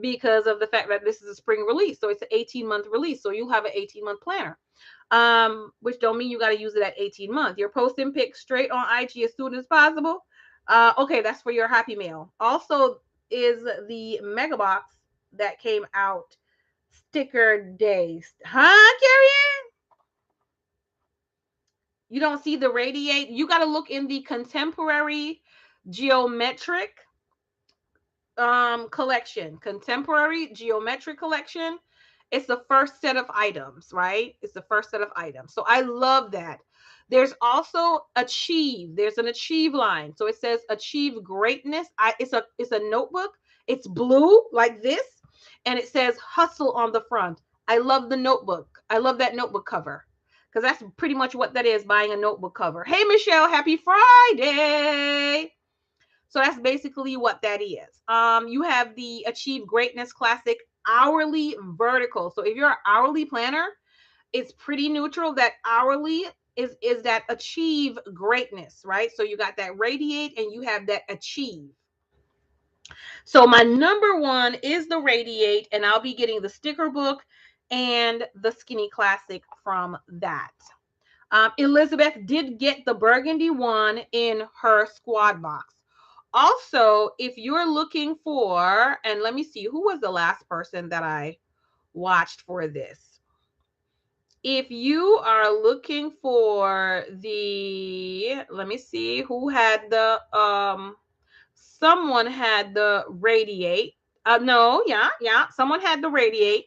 A: because of the fact that this is a spring release. So it's an 18-month release. So you have an 18-month planner, which don't mean you got to use it at 18 months. You're posting pics straight on IG as soon as possible. Okay, that's for your Happy Mail. Also is the Mega Box that came out sticker days. Huh, Carrie? You don't see the Radiate? You got to look in the contemporary geometric collection. Contemporary geometric collection. It's the first set of items, right? It's the first set of items. So I love that. There's also Achieve. There's an Achieve line. So it says Achieve Greatness. It's a notebook. It's blue like this. And it says Hustle on the front. I love the notebook. I love that notebook cover because that's pretty much what that is, buying a notebook cover. Hey, Michelle, happy Friday. So that's basically what that is. You have the Achieve Greatness Classic hourly vertical. So if you're an hourly planner, it's pretty neutral. That hourly is that Achieve Greatness, right? So you got that Radiate and you have that Achieve. So my number one is the Radiate, and I'll be getting the sticker book and the Skinny Classic from that. Elizabeth did get the burgundy one in her squad box. Also, if you're looking for, and let me see, who was the last person that I watched for this? If you are looking for the, let me see, who had the, someone had the Radiate. Someone had the Radiate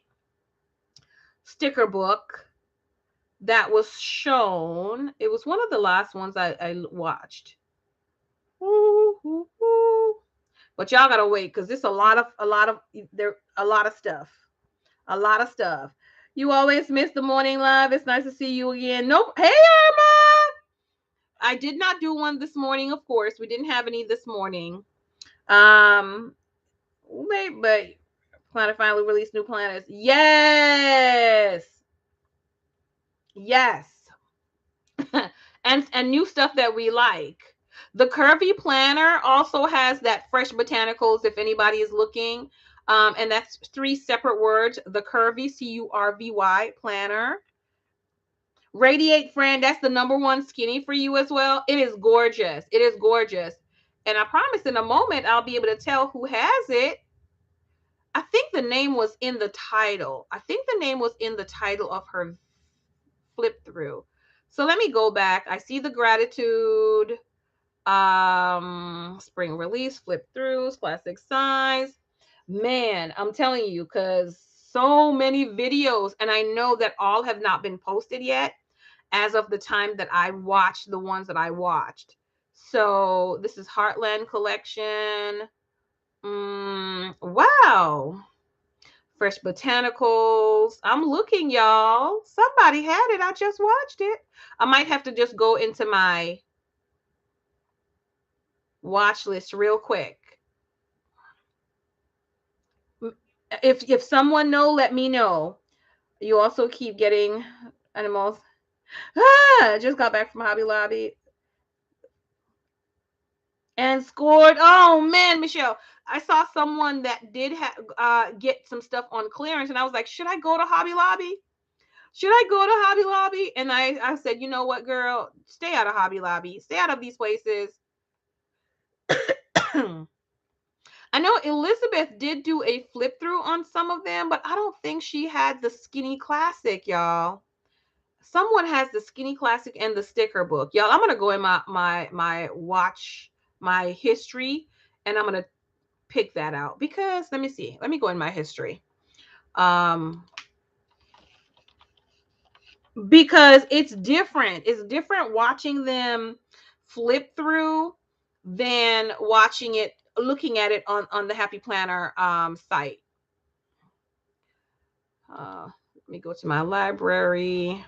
A: sticker book that was shown. It was one of the last ones I watched. But y'all gotta wait because there's a lot of stuff. You always miss the morning live. It's nice to see you again. Nope. Hey, Irma. I did not do one this morning, of course. We didn't have any this morning. Wait, but Planet finally released new planets. Yes. and new stuff that we like. The Curvy Planner also has that Fresh Botanicals, if anybody is looking. And that's 3 separate words. The Curvy, Curvy Planner. Radiate Friend, that's the #1 skinny for you as well. It is gorgeous. It is gorgeous. And I promise in a moment I'll be able to tell who has it. I think the name was in the title. I think the name was in the title of her flip through. So let me go back. I see the gratitude. Spring release, flip throughs, classic size. Man, I'm telling you, because so many videos, and I know that all have not been posted yet as of the time that I watched the ones that I watched. So this is Heartland Collection. Wow. Fresh Botanicals. I'm looking, y'all. Somebody had it. I just watched it. I might have to just go into my watch list real quick. If someone know, let me know. You also keep getting animals. I just got back from Hobby Lobby and scored. Oh man, Michelle, I saw someone that did get some stuff on clearance, and I was like, should I go to Hobby Lobby? Should I go to Hobby Lobby? And I said, you know what, girl, stay out of Hobby Lobby. Stay out of these places. I know Elizabeth did do a flip through on some of them, but I don't think she had the Skinny Classic, y'all. Someone has the Skinny Classic and the sticker book. Y'all, I'm going to go in my watch, my history, and I'm going to pick that out because let me see. Let me go in my history. Because it's different. It's different watching them flip through than watching it, looking at it on the Happy Planner site. Let me go to my library.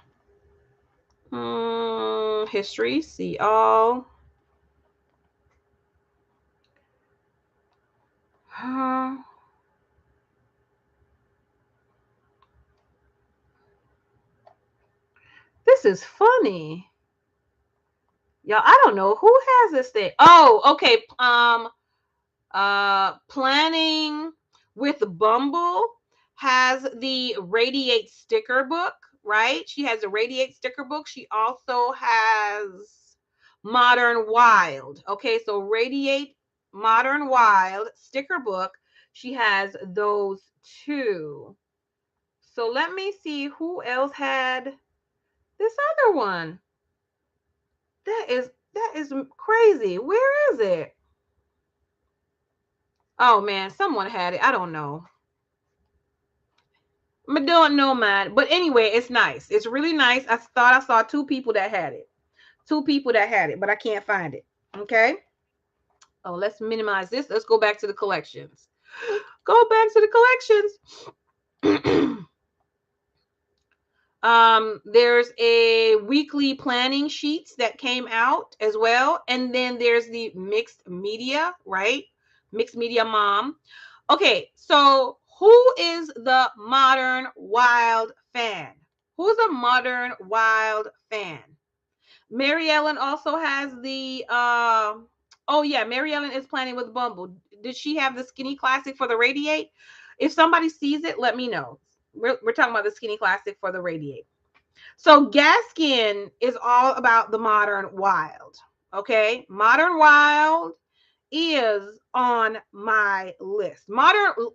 A: History, see all. This is funny. Y'all, I don't know who has this thing. Oh, okay. Planning with Bumble has the Radiate sticker book, right? She has a Radiate sticker book. She also has Modern Wild. Okay, so Radiate, Modern Wild sticker book. She has those 2. So let me see who else had this other one. That is crazy. Where is it? Oh man, someone had it. I don't know. I don't know, man. But anyway, it's nice. It's really nice. I thought I saw 2 people that had it. 2 people that had it, but I can't find it. Okay. Oh, let's minimize this. Let's go back to the collections. Go back to the collections. There's a weekly planning sheets that came out as well. And then there's the mixed media, right? Mixed media mom. Okay, so who is the Modern Wild fan? Who's a Modern Wild fan? Mary Ellen also has the oh yeah, Mary Ellen is planning with Bumble. Did she have the Skinny Classic for the Radiate? If somebody sees it, let me know. We're talking about the Skinny Classic for the Radiate. So Gaskin is all about the Modern Wild. Okay, Modern Wild is on my list.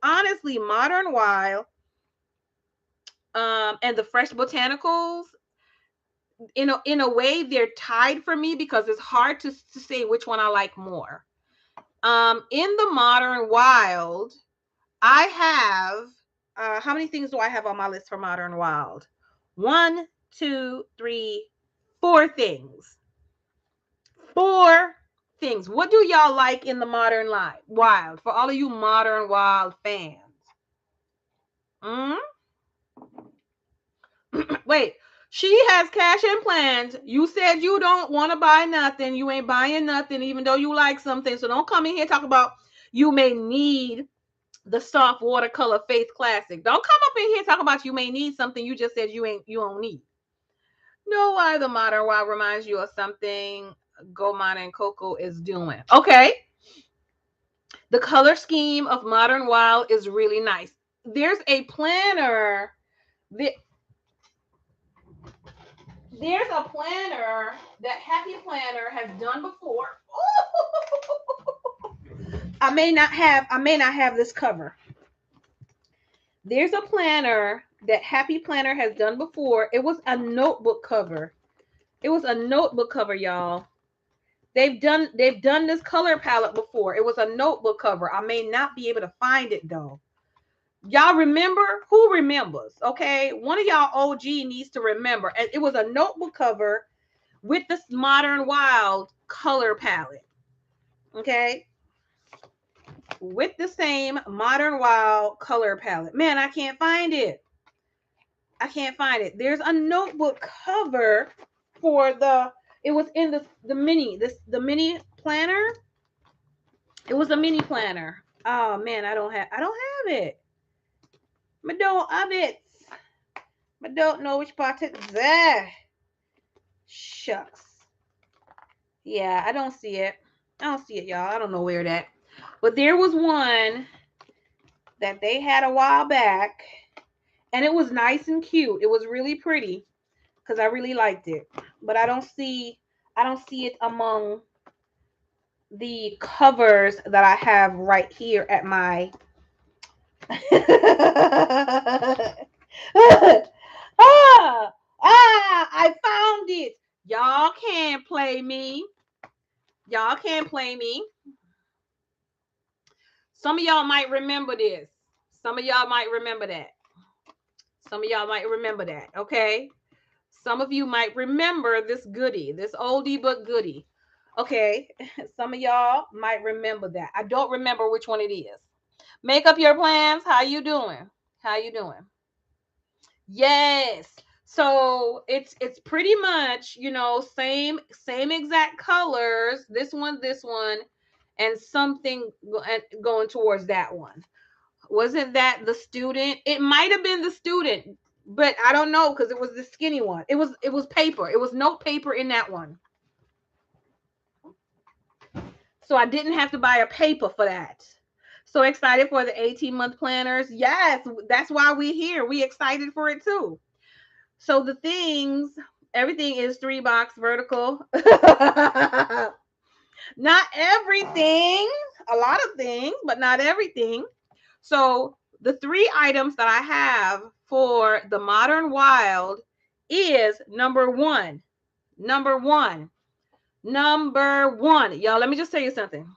A: Honestly, Modern Wild and the Fresh Botanicals, in a way, they're tied for me because it's hard to say which one I like more. In the Modern Wild, I have how many things do I have on my list for Modern Wild? 1, 2, 3, 4 things. 4 things. What do y'all like in the Modern Wild? For all of you Modern Wild fans. Wait, she has cash and plans. You said you don't want to buy nothing. You ain't buying nothing, even though you like something. So don't come in here talk about you may need the soft watercolor Faith Classic. Don't come up in here talk about you may need something you just said you don't need. Know why the Modern Wild reminds you of something? Gomana and Coco is doing. Okay. The color scheme of Modern Wild is really nice. There's a planner. There's a planner that Happy Planner has done before. I may not have this cover. There's a planner that Happy Planner has done before. It was a notebook cover. It was a notebook cover, y'all. They've done this color palette before. It was a notebook cover. I may not be able to find it though. Y'all remember? Who remembers? Okay, one of y'all OG needs to remember. And it was a notebook cover with this Modern Wild color palette. Okay, with the same Modern Wild color palette. Man, I can't find it. I can't find it. There's a notebook cover for the. It was in the mini planner. It was a mini planner. Oh man, I don't have it. I don't have it. I don't know which part it's there. Shucks. Yeah, I don't see it. I don't see it, y'all. I don't know where that. But there was one that they had a while back, and it was nice and cute. It was really pretty because I really liked it. But I don't see it among the covers that I have right here at my I found it. Y'all can't play me. Y'all can't play me. Some of y'all might remember this. Some of y'all might remember that. Some of y'all might remember that, okay? Some of you might remember this goodie, this oldie but goodie. Okay, some of y'all might remember that. I don't remember which one it is. Make up your plans. How you doing? How you doing? Yes. So it's pretty much, you know, same exact colors. This one, and something going towards that one. Wasn't that the student? It might have been the student, but I don't know because it was the skinny one. It was paper. It was note paper in that one. So I didn't have to buy a paper for that. So excited for the 18-month planners. Yes, that's why we're here. We excited for it too. So the things, everything is 3-box vertical. Not everything, a lot of things, but not everything. So the 3 items that I have for the Modern Wild is number one. Y'all, let me just tell you something.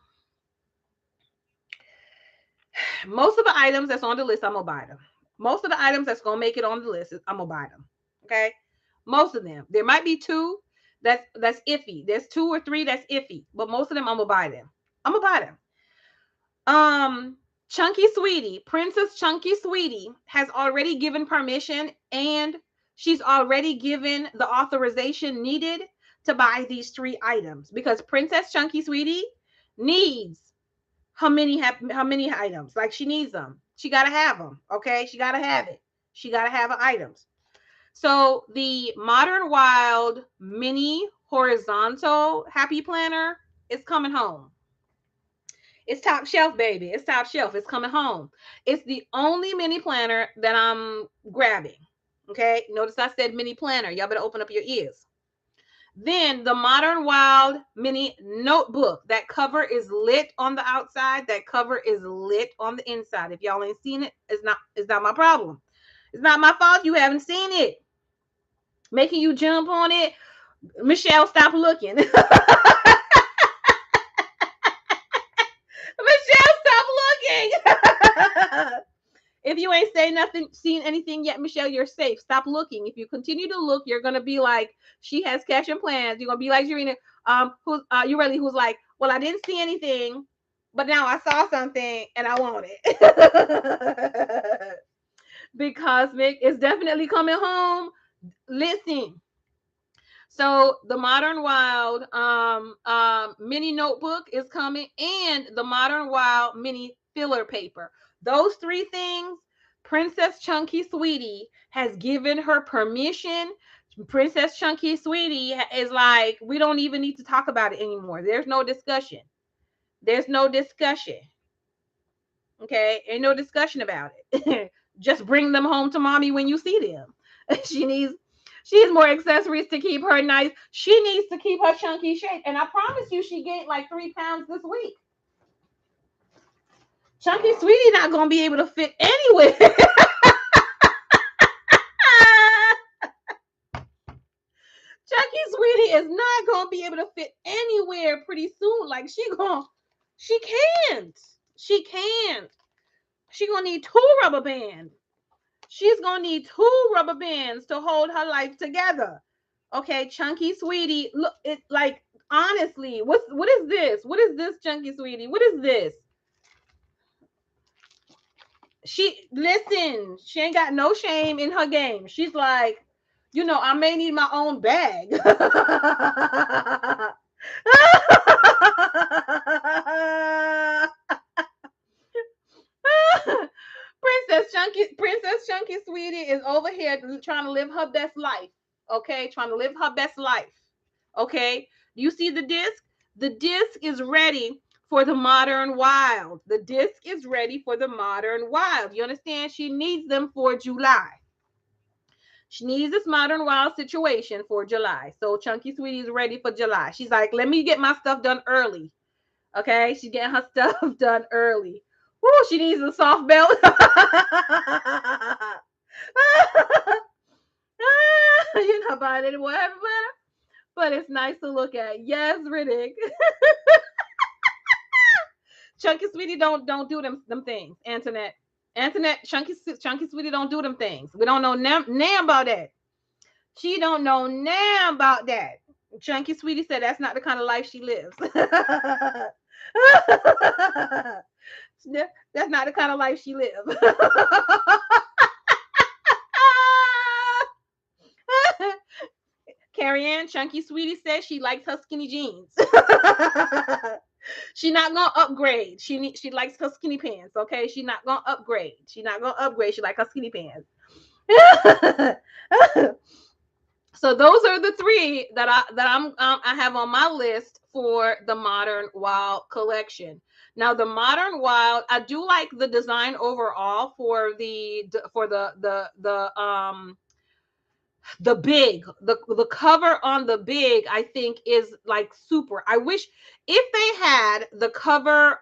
A: Most of the items that's on the list, I'm gonna buy them. Most of the items that's gonna make it on the list, I'm gonna buy them. Okay, most of them. There might be 2 that's iffy. There's 2 or 3 that's iffy, but most of them I'm gonna buy them. I'm gonna buy them. Chunky Sweetie, Princess Chunky Sweetie has already given permission, and she's already given the authorization needed to buy these 3 items because Princess Chunky Sweetie needs how many items? Like she needs them. She got to have them. Okay. She got to have it. She got to have the items. So the Modern Wild mini horizontal happy planner is coming home. It's top shelf, baby. It's top shelf. It's coming home. It's the only mini planner that I'm grabbing. Okay. Notice I said mini planner. Y'all better open up your ears. Then the Modern Wild mini notebook. That cover is lit on the outside. That cover is lit on the inside. If y'all ain't seen it, it's not my problem. It's not my fault you haven't seen it. Making you jump on it. Michelle, stop looking. Michelle, stop looking. If you ain't seen anything yet, Michelle, you're safe. Stop looking. If you continue to look, you're gonna be like, she has cash and plans. You're gonna be like Serena, who's like, well, I didn't see anything, but now I saw something and I want it. Big Cosmic is definitely coming home. Listen. So the Modern Wild mini notebook is coming, and the Modern Wild mini filler paper. Those 3 things, Princess Chunky Sweetie has given her permission Princess Chunky Sweetie is like, we don't even need to talk about it anymore. There's no discussion. There's no discussion. Okay, ain't no discussion about it. Just bring them home to mommy when you see them. she needs she needs more accessories to keep her nice. She needs to keep her chunky shape. And I promise you, she gained like 3 pounds this week. Chunky Sweetie not gonna be able to fit anywhere. Chunky Sweetie is not gonna be able to fit anywhere pretty soon. Like she can't. She can't. She gonna need 2 rubber bands. She's gonna need 2 rubber bands to hold her life together. Okay, Chunky Sweetie, look, it like honestly, what is this? What is this, Chunky Sweetie? What is this? She listen, she ain't got no shame in her game. She's like, I may need my own bag. Princess Chunky Sweetie is over here trying to live her best life. Okay, trying to live her best life. Okay, you see the disc? The disc is ready for the modern wild. The disc is ready for the modern wild. You understand? She needs them for July. She needs this modern wild situation for July. So Chunky Sweetie is ready for July. She's like, let me get my stuff done early. Okay, she's getting her stuff done early. Woo, she needs a soft belt. You're not buying any more, but it's nice to look at. Yes, Riddick. Chunky Sweetie don't do them things. Antoinette, Chunky Sweetie don't do them things. We don't know nam about that. She don't know nam about that. Chunky Sweetie said that's not the kind of life she lives. That's not the kind of life she lives. Carrie Ann, Chunky Sweetie says she likes her skinny jeans. She not gonna upgrade. She likes her skinny pants. Okay, she not gonna upgrade. She not gonna upgrade. She like her skinny pants. So those are the 3 that I have on my list for the Modern Wild collection. Now the Modern Wild, I do like the design overall for the big, the cover on the big, I think is like super. I wish if they had the cover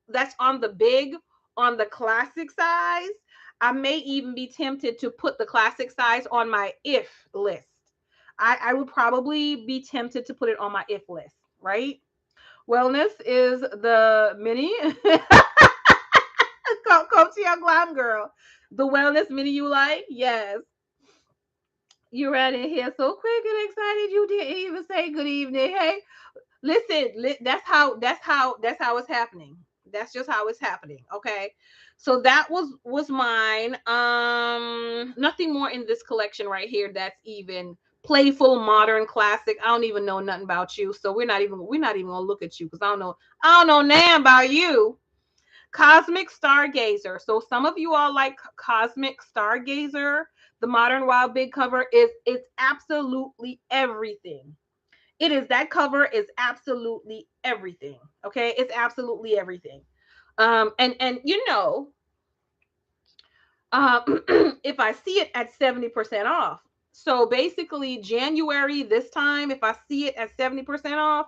A: that's on the big on the classic size, I may even be tempted to put the classic size on my if list. I would probably be tempted to put it on my if list, right? Wellness is the mini. Come to your glam girl. The wellness mini you like? Yes. You ran in here so quick and excited you didn't even say good evening. Hey, listen, that's how it's happening. That's just how it's happening. Okay. So that was mine. Nothing more in this collection right here that's even playful, modern, classic. I don't even know nothing about you. So we're not even gonna look at you because I don't know nothing about you. Cosmic Stargazer. So some of you all like Cosmic Stargazer. The Modern Wild big cover it's absolutely everything. That cover is absolutely everything. Okay, it's absolutely everything. And if I see it at 70% off, so basically January this time, if I see it at 70% off,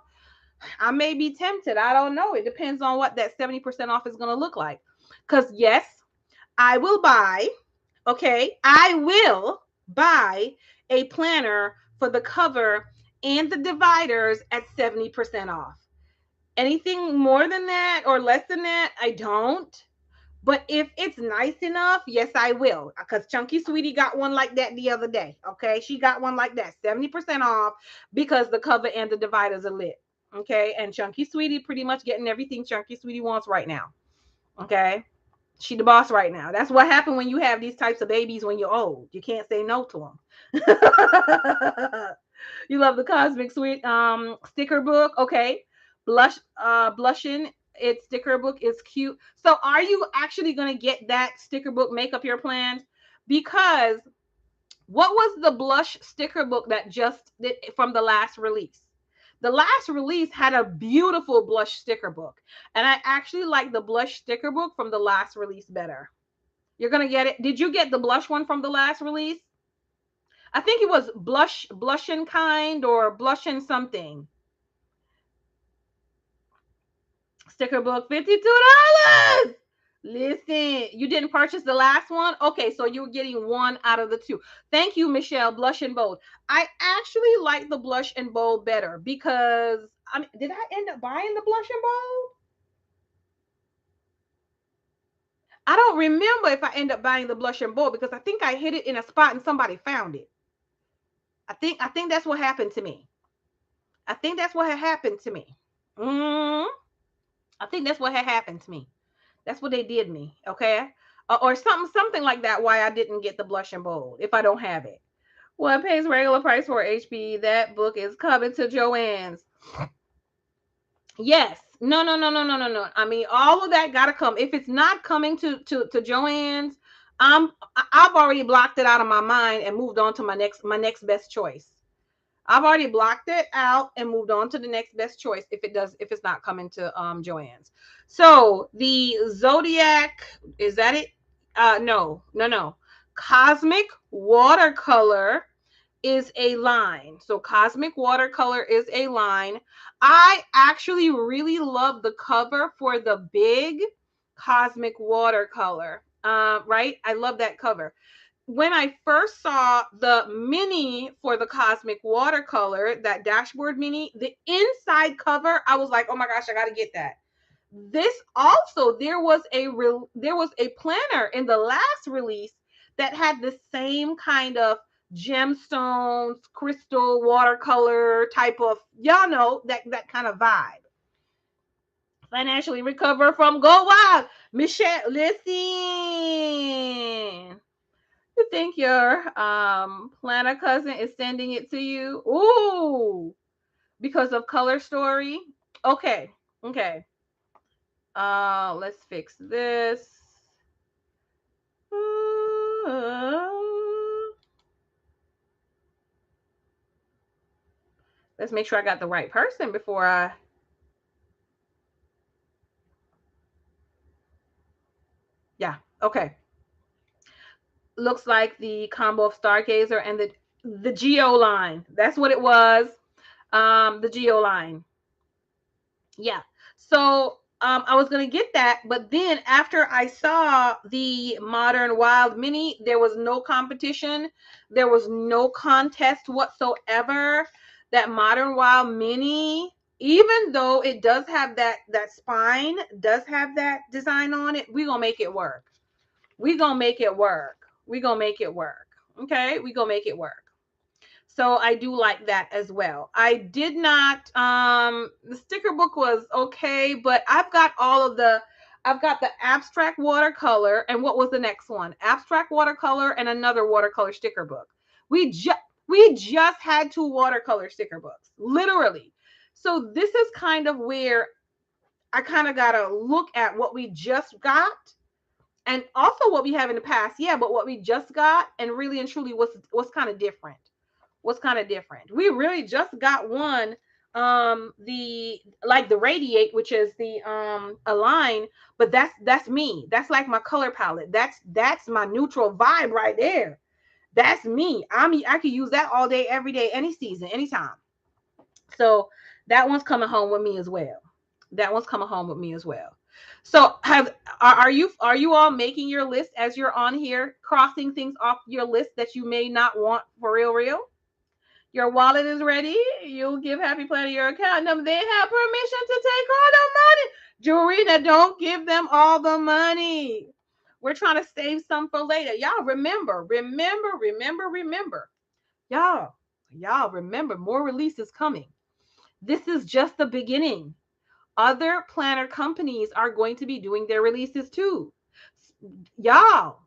A: I may be tempted. I don't know. It depends on what that 70% off is going to look like. Because yes, I will buy. Okay, I will buy a planner for the cover and the dividers at 70% off. Anything more than that or less than that, I don't. But if it's nice enough, yes, I will. Because Chunky Sweetie got one like that the other day. Okay, she got one like that, 70% off, because the cover and the dividers are lit. Okay, and Chunky Sweetie pretty much getting everything Chunky Sweetie wants right now. Okay, she the boss right now. That's what happened when you have these types of babies when you're old. You can't say no to them. You love the Cosmic Sweet sticker book. Okay, blushing. Its sticker book is cute. So are you actually going to get that sticker book, make up your plans? Because What was the blush sticker book that just did from the last release? The last release had a beautiful blush sticker book, and I actually like the blush sticker book from the last release better. You're gonna get it. Did you get the blush one from the last release? I think it was blushing kind or blushing something. Sticker book, $52. Listen, you didn't purchase the last one? Okay, so you're getting one out of the two. Thank you, Michelle. Blush and Bold. I actually like the Blush and Bold better because, I mean, did I end up buying the Blush and Bold? I don't remember if I end up buying the Blush and Bold because I think I hid it in a spot and somebody found it. I think that's what happened to me. I think that's what had happened to me. Mm, I think that's what had happened to me. That's what they did me, okay? Or something like that. Why I didn't get the Blush and Bold if I don't have it. What pays regular price for HP? That book is coming to Joann's. Yes. No, no, no, no, no, no, no. I mean, all of that gotta come. If it's not coming to Joann's, I've already blocked it out of my mind and moved on to my next best choice. I've already blocked it out and moved on to the next best choice if it's not coming to Joann's. So the Zodiac, is that it? No, no, no. Cosmic Watercolor is a line. So Cosmic Watercolor is a line. I actually really love the cover for the big Cosmic Watercolor. Right? I love that cover. When I first saw the mini for the Cosmic Watercolor, that dashboard mini, the inside cover, I was like, oh my gosh, I got to get that. This also, there was a planner in the last release that had the same kind of gemstones, crystal, watercolor type of, y'all know, that kind of vibe. Financially recover from Go Wild. Michelle, listen. You think your planner cousin is sending it to you? Ooh, because of color story. Okay, okay. Let's fix this. Let's make sure I got the right person before I. Yeah. Okay. Looks like the combo of Stargazer and the Geo line. That's what it was. The Geo line. Yeah. So I was gonna get that, but then after I saw the Modern Wild Mini, there was no competition, there was no contest whatsoever. That Modern Wild Mini, even though it does have that spine, does have that design on it, we gonna make it work. We gonna make it work. We gonna make it work. Okay, we gonna make it work. So I do like that as well. I did not, the sticker book was okay, but I've got the abstract watercolor, and what was the next one? Abstract watercolor and another watercolor sticker book. We just we just had two watercolor sticker books, literally. So this is kind of where I kind of got to look at what we just got and also what we have in the past. Yeah, but what we just got and really and truly was kind of different. Was kind of different. We really just got one, the like the Radiate, which is the a line, but that's me. That's like my color palette. That's my neutral vibe right there. That's me. I could use that all day, every day, any season, anytime. So that one's coming home with me as well. That one's coming home with me as well. So are you all making your list as you're on here, crossing things off your list that you may not want for real? Your wallet is ready. You'll give Happy Planner your account number. They have permission to take all the money. Jurina, don't give them all the money. We're trying to save some for later. Y'all remember. Y'all remember, more releases coming. This is just the beginning. Other planner companies are going to be doing their releases too. Y'all,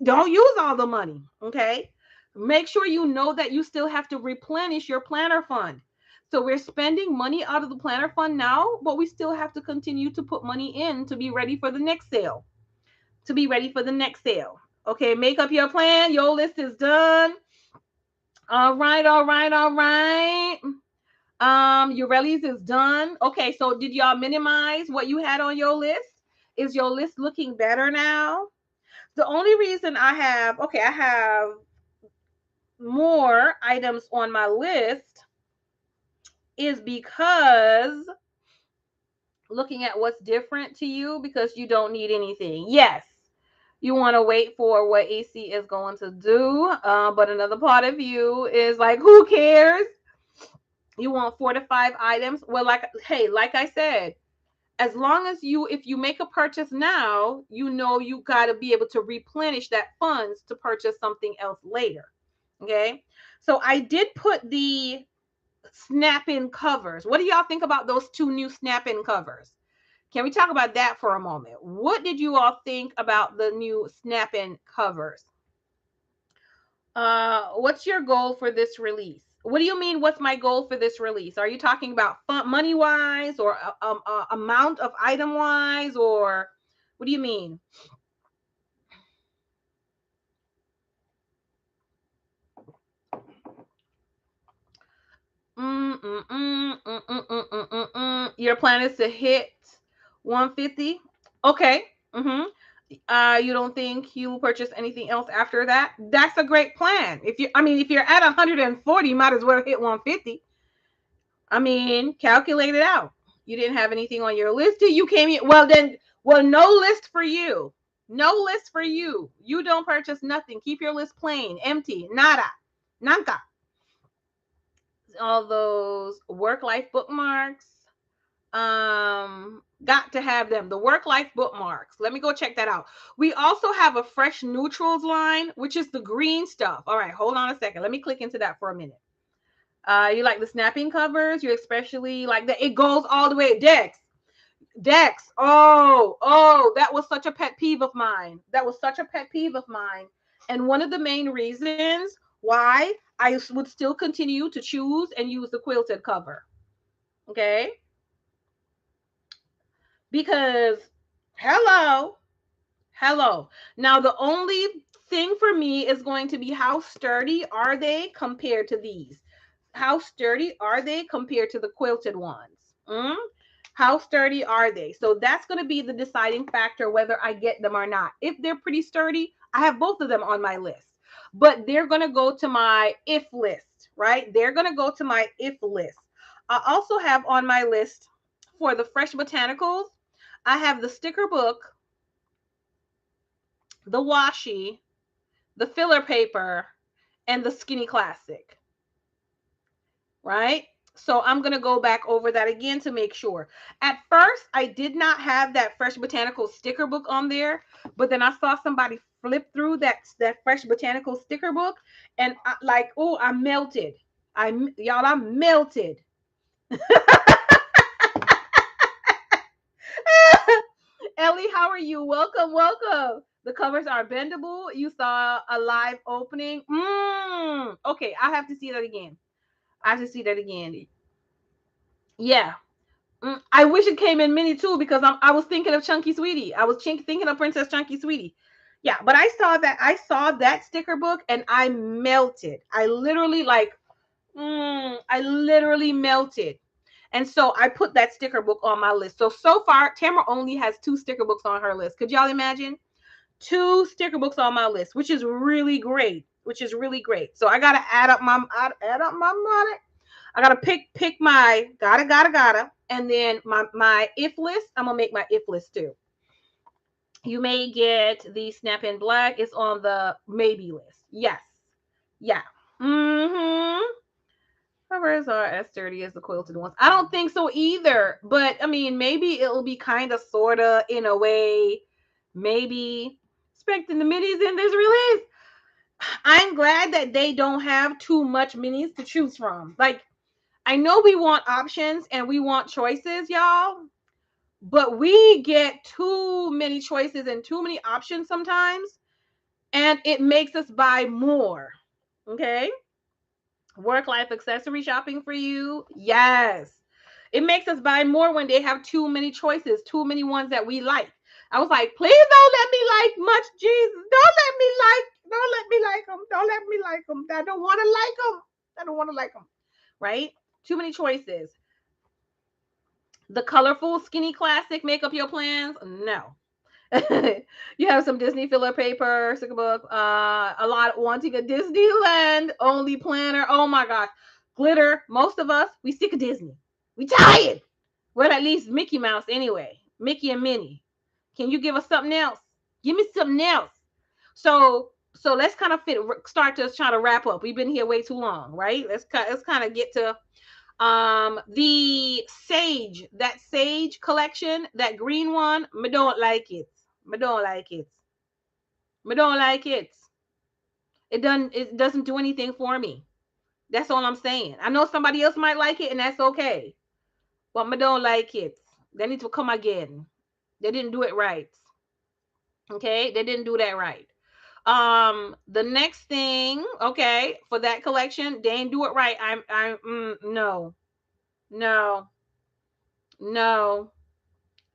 A: don't use all the money, okay? Make sure you know that you still have to replenish your planner fund. So we're spending money out of the planner fund now, but we still have to continue to put money in to be ready for the next sale. To be ready for the next sale. Okay, make up your plan. Your list is done. All right, all right, all right. Your release is done. Okay, so did y'all minimize what you had on your list? Is your list looking better now? The only reason I have more items on my list is because looking at what's different to you, because you don't need anything. Yes, you want to wait for what AC is going to do, but another part of you is like, who cares? You want 4 to 5 items. Well, like I said, as long as if you make a purchase now, you know you got to be able to replenish that funds to purchase something else later. Okay, so I did put the snap-in covers. What do y'all think about those 2 new snap-in covers? Can we talk about that for a moment? What did you all think about the new snap-in covers? What's your goal for this release? What do you mean, what's my goal for this release? Are you talking about money-wise, or amount of item-wise, or what do you mean? Your plan is to hit 150. Okay. You don't think you'll purchase anything else after that? That's a great plan. If you're at 140, you might as well hit 150. Calculate it out. You didn't have anything on your list till you came in. Well, no list for you. No list for you. You don't purchase nothing. Keep your list plain, empty, nada, nunca. All those work-life bookmarks. Got to have them. The work-life bookmarks. Let me go check that out. We also have a fresh neutrals line, which is the green stuff. All right, hold on a second. Let me click into that for a minute. You like the snapping covers? You especially like that it goes all the way. Dex. Oh, that was such a pet peeve of mine. And one of the main reasons why I would still continue to choose and use the quilted cover. Okay? Because hello. Now the only thing for me is going to be, how sturdy are they compared to these? How sturdy are they compared to the quilted ones? How sturdy are they? So that's going to be the deciding factor whether I get them or not. If they're pretty sturdy, I have both of them on my list. But they're going to go to my if list, right? They're going to go to my if list. I also have on my list for the fresh botanicals, I have the sticker book, the washi, the filler paper, and the skinny classic. Right? So I'm going to go back over that again to make sure. At first, I did not have that fresh botanical sticker book on there, but then I saw somebody flip through that fresh botanical sticker book, and I melted. I'm melted. Ellie, how are you? Welcome. The covers are bendable. You saw a live opening. Okay, I have to see that again. Yeah. I wish it came in mini too, because I was thinking of Chunky Sweetie. I was thinking of Princess Chunky Sweetie. Yeah, but I saw that sticker book and I melted. I literally melted. And so I put that sticker book on my list. So far, Tamara only has 2 sticker books on her list. Could y'all imagine? 2 sticker books on my list, which is really great. So I gotta add up my money. I gotta pick my gotta, and then my if list. I'm gonna make my if list too. You may get the snap in black. It's on the maybe list. Yes, yeah. Covers are as sturdy as the quilted ones. I don't think so either, but maybe it'll be kind of, sorta, in a way. Maybe expecting the minis in this release. I'm glad that they don't have too much minis to choose from. Like, I know we want options and we want choices, y'all, but we get too many choices and too many options sometimes, and it makes us buy more. Okay? Work-life accessory shopping for you. Yes. It makes us buy more when they have too many choices, too many ones that we like. I was like, please don't let me like much Jesus. Don't let me like them. Don't let me like them. I don't want to like them. I don't want to like them. Right? Too many choices. The colorful skinny classic make up your plans? No. You have some Disney filler paper, sticker book, a lot wanting a Disneyland only planner. Oh my gosh. Glitter. Most of us, we sick of Disney. We tired. Well, at least Mickey Mouse anyway. Mickey and Minnie. Can you give us something else? Give me something else. So let's kind of start to try to wrap up. We've been here way too long, right? Let's kind of get to the that sage collection, that green one. Me don't like it. Me don't like it. Me don't like it. It doesn't do anything for me. That's all I'm saying. I know somebody else might like it, and that's okay. But me don't like it. They need to come again. They didn't do it right. Okay, they didn't do that right. The next thing, okay, for that collection, they didn't do it right. No, no, no,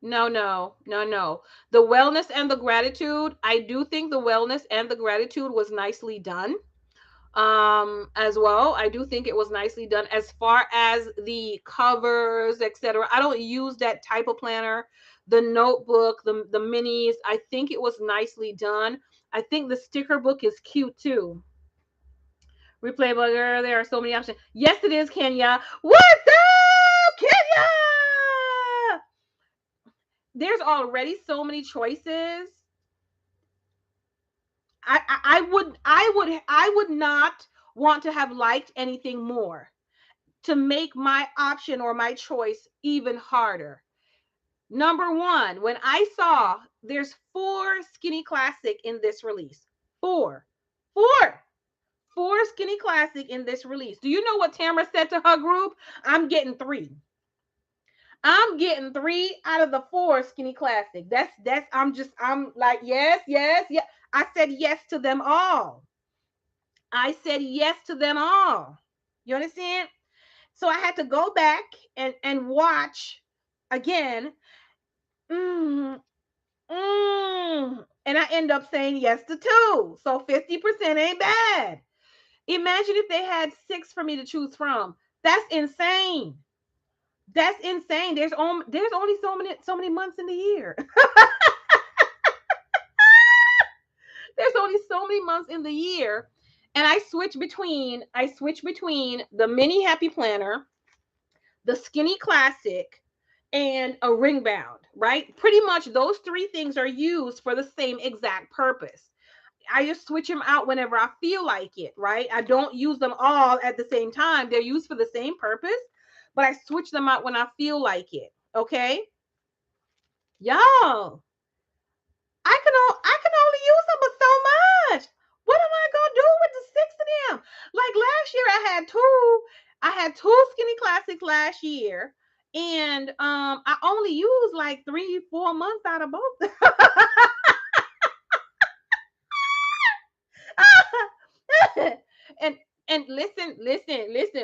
A: no. The wellness and the gratitude. I do think the wellness and the gratitude was nicely done. As well, I do think it was nicely done. As far as the covers, etc., I don't use that type of planner. The notebook, the minis, I think it was nicely done. I think the sticker book is cute too. Replay bugger, there are so many options. Yes, it is, Kenya. What's up, Kenya? There's already so many choices. I would not want to have liked anything more to make my option or my choice even harder. Number one, when I saw there's 4 skinny classic in this release. Four skinny classic in this release. Do you know what Tamara said to her group? I'm getting 3. I'm getting 3 out of the 4 skinny classic. I'm like, yes. I said yes to them all. I said yes to them all. You understand? So I had to go back and watch again. And I end up saying yes to 2. So 50% ain't bad. Imagine if they had 6 for me to choose from. That's insane. That's insane. There's only so many months in the year. There's only so many months in the year. And I switch between the mini happy planner, the skinny classic, and a ring bound, right? Pretty much those 3 things are used for the same exact purpose. I just switch them out whenever I feel like it, right? I don't use them all at the same time. They're used for the same purpose, but I switch them out when I feel like it. Okay? Y'all, I can only use them but so much. What am I gonna do with the 6 of them? Like last year I had two skinny classics last year. And I only used like 3-4 months out of both. and and listen,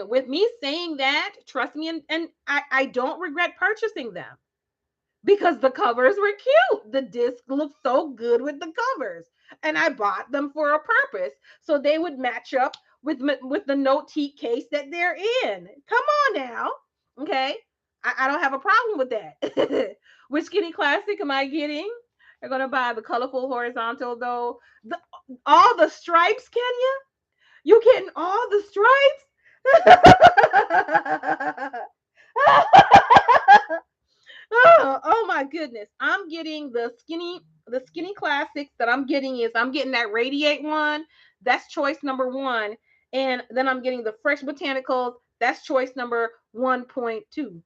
A: with me saying that, trust me, and I don't regret purchasing them because the covers were cute. The disc looked so good with the covers, and I bought them for a purpose so they would match up with the note-teak case that they're in. Come on now. Okay, I don't have a problem with that. Which skinny classic am I getting? They're gonna buy the colorful horizontal though. All the stripes, Kenya. You getting all the stripes? Oh my goodness. I'm getting the skinny classics that I'm getting that radiate one. That's choice number 1. And then I'm getting the fresh botanicals. That's choice number 1.2.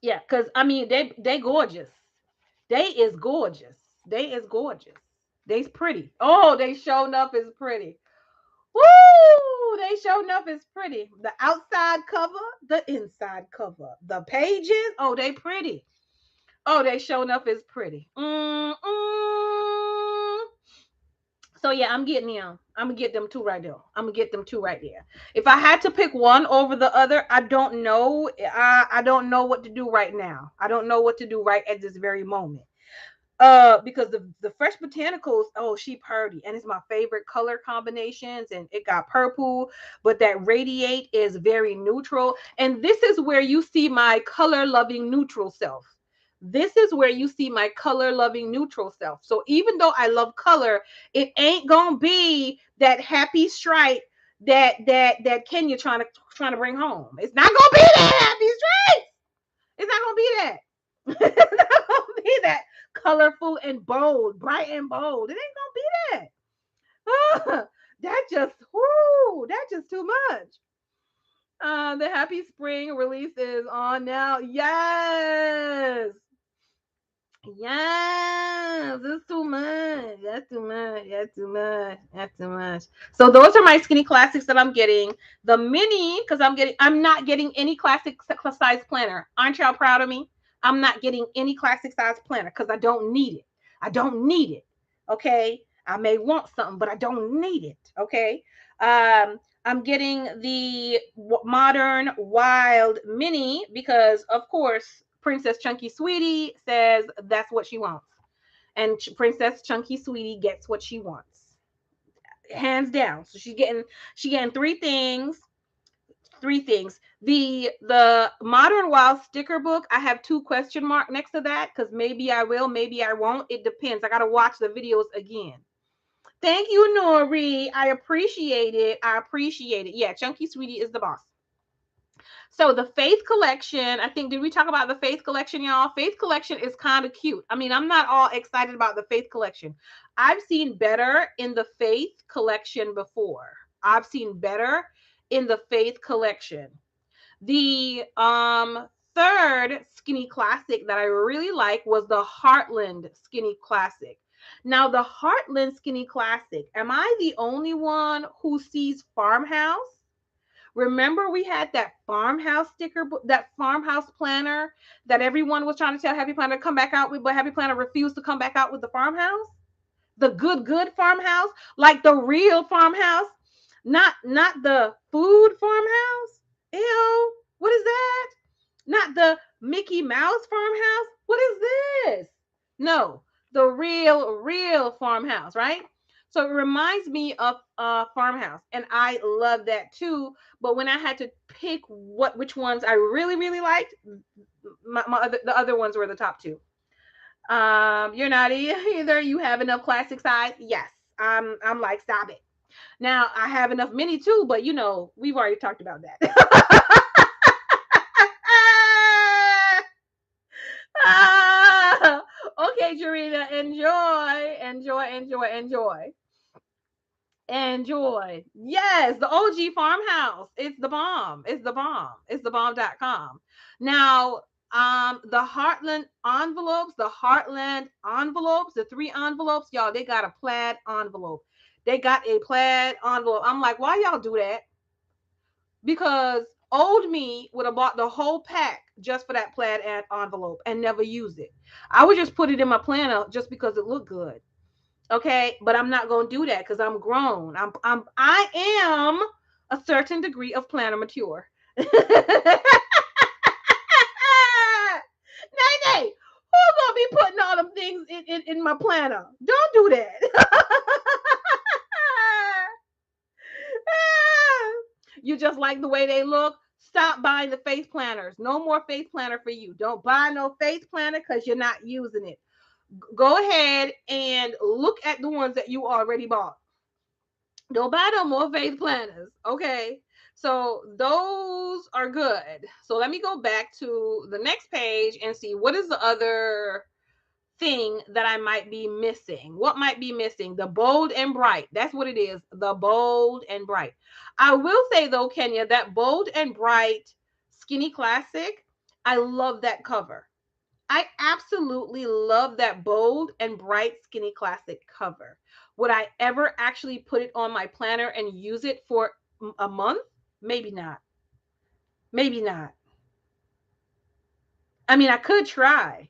A: Yeah, because I mean they gorgeous. They is gorgeous. They is gorgeous. They's pretty. Oh, they showing up is pretty. Woo! They showing up is pretty. The outside cover, the inside cover, the pages. Oh, they pretty. Oh, they showing up is pretty. So yeah, I'm getting them. I'm gonna get them two right there. I'm gonna get them two right there. If I had to pick one over the other, I don't know. I don't know what to do right now. I don't know what to do right at this very moment. Because the fresh botanicals, oh, she purdy, and it's my favorite color combinations, and it got purple, but that radiate is very neutral, and this is where you see my color loving neutral self. This is where you see my color loving neutral self. So even though I love color, it ain't gonna be that happy stripe that Kenya trying to bring home. It's not gonna be that happy stripe. It's not gonna be that. It's not gonna be that colorful and bold, bright and bold. It ain't gonna be that. That just, whoo, that's just too much. The Happy Spring release is on now. Yes. Yes, it's too much. That's too much. That's too much. That's too much. So those are my skinny classics that I'm getting. The mini, because I'm not getting any classic size planner. Aren't y'all proud of me? I'm not getting any classic size planner because I don't need it. I don't need it. Okay. I may want something, but I don't need it. Okay. I'm getting the modern wild mini because, of course, Princess Chunky Sweetie says that's what she wants. And Princess Chunky Sweetie gets what she wants. Hands down. So she getting three things. Three things. The Modern Wild sticker book, I have 2 question mark next to that because maybe I will, maybe I won't. It depends. I gotta watch the videos again. Thank you, Nori. I appreciate it. I appreciate it. Yeah, Chunky Sweetie is the boss. So the Faith Collection, I think, did we talk about the Faith Collection, y'all? Faith Collection is kind of cute. I mean, I'm not all excited about the Faith Collection. I've seen better in the Faith Collection before. I've seen better in the Faith Collection. The third skinny classic that I really like was the Heartland skinny classic. Now, the Heartland skinny classic, am I the only one who sees farmhouse? Remember, we had that farmhouse sticker, that farmhouse planner that everyone was trying to tell Happy Planner to come back out with, but Happy Planner refused to come back out with the farmhouse, the good farmhouse, like the real farmhouse, not the food farmhouse. Ew, what is that? Not the Mickey Mouse farmhouse. What is this? No, the real farmhouse, right? So it reminds me of farmhouse, and I love that too. But when I had to pick which ones I really liked, the other ones were the top two. You're not either. You have enough classic size. Yes, I'm like, stop it. Now I have enough mini too, but we've already talked about that. Okay, Jarena, enjoy. Enjoy. Yes, the OG farmhouse. It's the bomb. It's the bomb. It's the bomb.com. Now, the Heartland envelopes, the 3 envelopes, y'all, they got a plaid envelope. They got a plaid envelope. I'm like, why y'all do that? Because old me would have bought the whole pack just for that plaid envelope and never use it. I would just put it in my planner just because it looked good. Okay, but I'm not gonna do that because I'm grown. I am a certain degree of planner mature. Nay, who's gonna be putting all them things in my planner? Don't do that. You just like the way they look. Stop buying the face planners. No more face planner for you. Don't buy no face planner because you're not using it. Go ahead and look at the ones that you already bought. Don't buy no more face planners. Okay. So those are good. So let me go back to the next page and see what is the other thing that I might be missing. What might be missing? The bold and bright. That's what it is. The bold and bright. I will say though, Kenya, that bold and bright skinny classic, I love that cover. I absolutely love that bold and bright skinny classic cover. Would I ever actually put it on my planner and use it for a month? Maybe not. Maybe not. I mean, I could try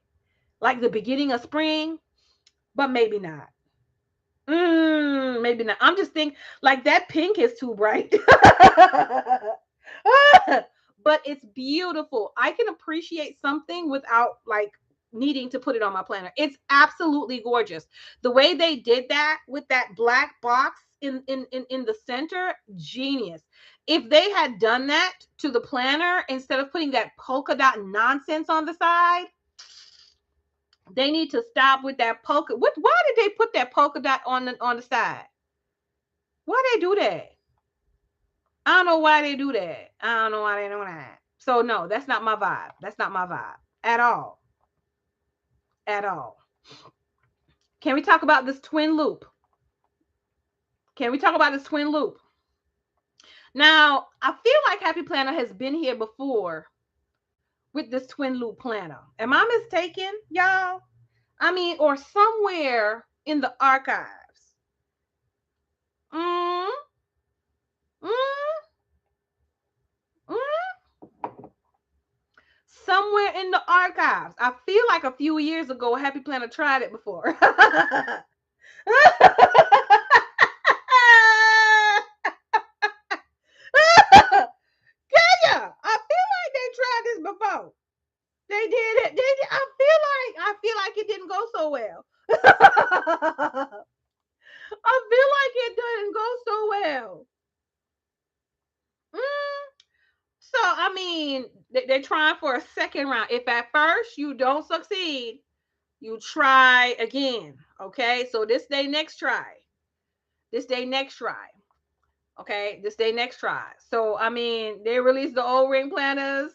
A: like the beginning of spring, but maybe not. Maybe not. I'm just thinking like that pink is too bright. But it's beautiful. I can appreciate something without like needing to put it on my planner. It's absolutely gorgeous. The way they did that with that black box in the center, genius. If they had done that to the planner instead of putting that polka dot nonsense on the side, they need to stop with that polka. What? Why did they put that polka dot on the side? Why they do that? I don't know why they do that. I don't know why they do that. So no, that's not my vibe. That's not my vibe at all. At all. Can we talk about this twin loop? Can we talk about this twin loop? Now, I feel like Happy Planner has been here before with this twin loop planner. Am I mistaken, y'all? I mean, or somewhere in the archives. Mm, mm, mm. Somewhere in the archives. I feel like a few years ago, Happy Planner tried it before. Kenya, I feel like they tried this before. They did it. They did. I feel like it didn't go so well. I feel like it didn't go so well. Mm. So I mean, they're trying for a second round. If at first you don't succeed, you try again. Okay. So this day next try. This day next try. Okay. This day next try. So I mean, they released the old ring planners.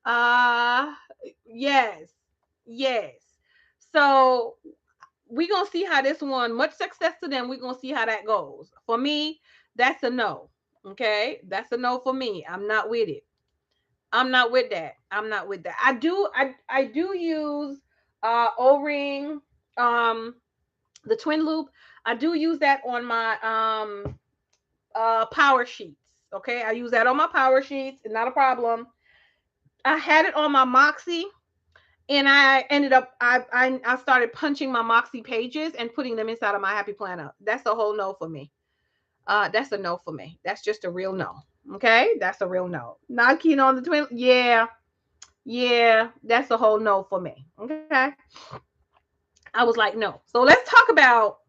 A: Uh yes. Yes. So we're gonna see how this one, much success to them. We're gonna see how that goes. For me, that's a no. Okay, that's a no for me. I'm not with it. I'm not with that. I'm not with that. I do use O-ring, um the twin loop. I do use that on my power sheets. Okay, I use that on my power sheets. Not a problem. I had it on my Moxie, and I ended up I started punching my Moxie pages and putting them inside of my Happy Planner. That's a whole no for me. That's a no for me. That's just a real no. Okay, that's a real no. Not keen on the twin. Yeah, yeah, that's a whole no for me. Okay, I was like no. So let's talk about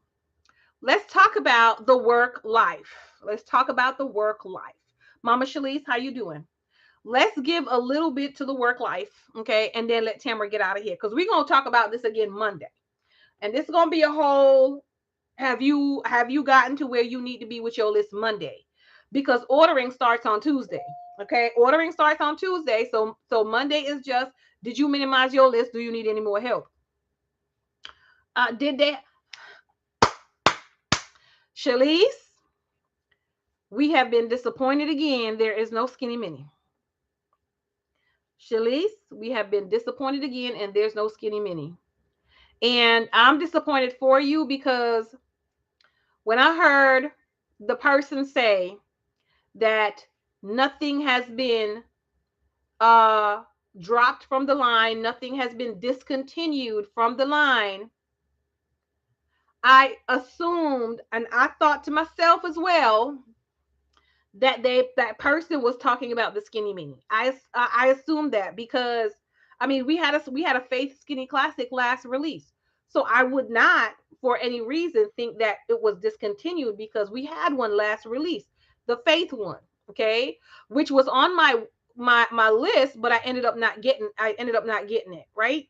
A: the work life. Let's talk about the work life. Mama Shalise, how you doing? Let's give a little bit to the work life, okay, and then let Tamara get out of here because we're gonna talk about this again Monday, and this is gonna be a whole. Have you gotten to where you need to be with your list Monday? Because ordering starts on Tuesday. Okay, ordering starts on Tuesday, so Monday is just, did you minimize your list? Do you need any more help? Did they, Shalise? We have been disappointed again. There is no skinny mini. Shalise, we have been disappointed again, and there's no skinny mini. And I'm disappointed for you because when I heard the person say that nothing has been uh dropped from the line, nothing has been discontinued from the line, I assumed, and I thought to myself as well, that person was talking about the skinny mini. I assumed that because I mean we had a Faith Skinny Classic last release. So I would not for any reason think that it was discontinued because we had one last release, the Faith one, okay, which was on my list, but I ended up not getting it, right?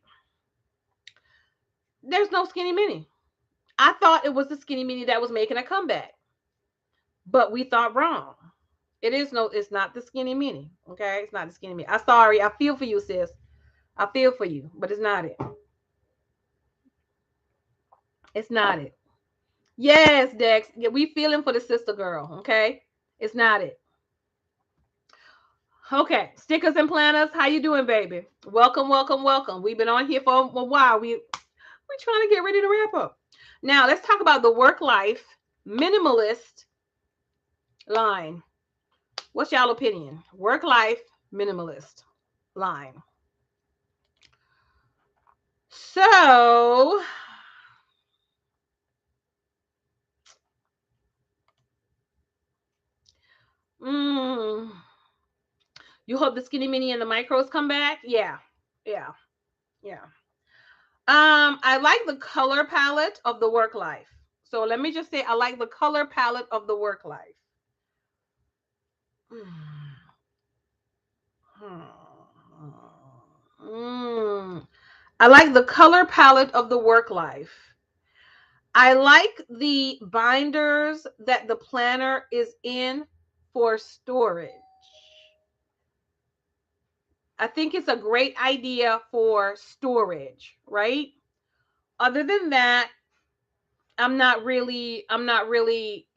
A: There's no skinny mini. I thought it was the skinny mini that was making a comeback, but we thought wrong. It's not the skinny mini. Okay, it's not the skinny mini. I'm sorry. I feel for you, sis. I feel for you, but it's not it. It's not it. Yes, Dex. Yeah, we feeling for the sister girl. Okay, it's not it. Okay, stickers and planners. How you doing, baby? Welcome, welcome, welcome. We've been on here for a while. We're trying to get ready to wrap up. Now let's talk about the work life minimalist line. What's y'all opinion? Work life minimalist line. So You hope the skinny mini and the micros come back? Yeah. Yeah. Yeah. I like the color palette of the work life. So let me just say I like the color palette of the work life. I like the color palette of the work life. I like the binders that the planner is in for storage. I think it's a great idea for storage, right? Other than that, I'm not really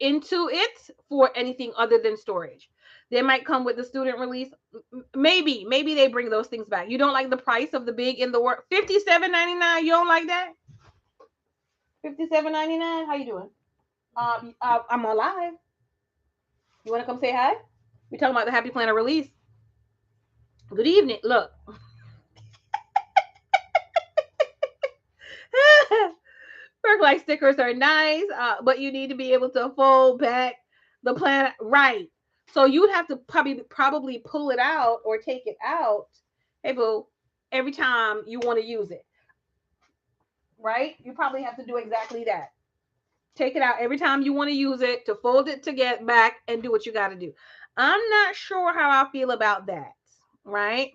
A: into it for anything other than storage. They might come with the student release. Maybe they bring those things back. You don't like the price of the big in the work? $57.99. You don't like that? $57.99. How you doing? I'm alive. You want to come say hi? We're talking about the Happy Planner release. Good evening. Look. Work life stickers are nice, but you need to be able to fold back the planner. Right. So you'd have to probably pull it out or take it out, hey boo, every time you want to use it. Right? You probably have to do exactly that. Take it out every time you want to use it to fold it to get back and do what you got to do. I'm not sure how I feel about that. Right?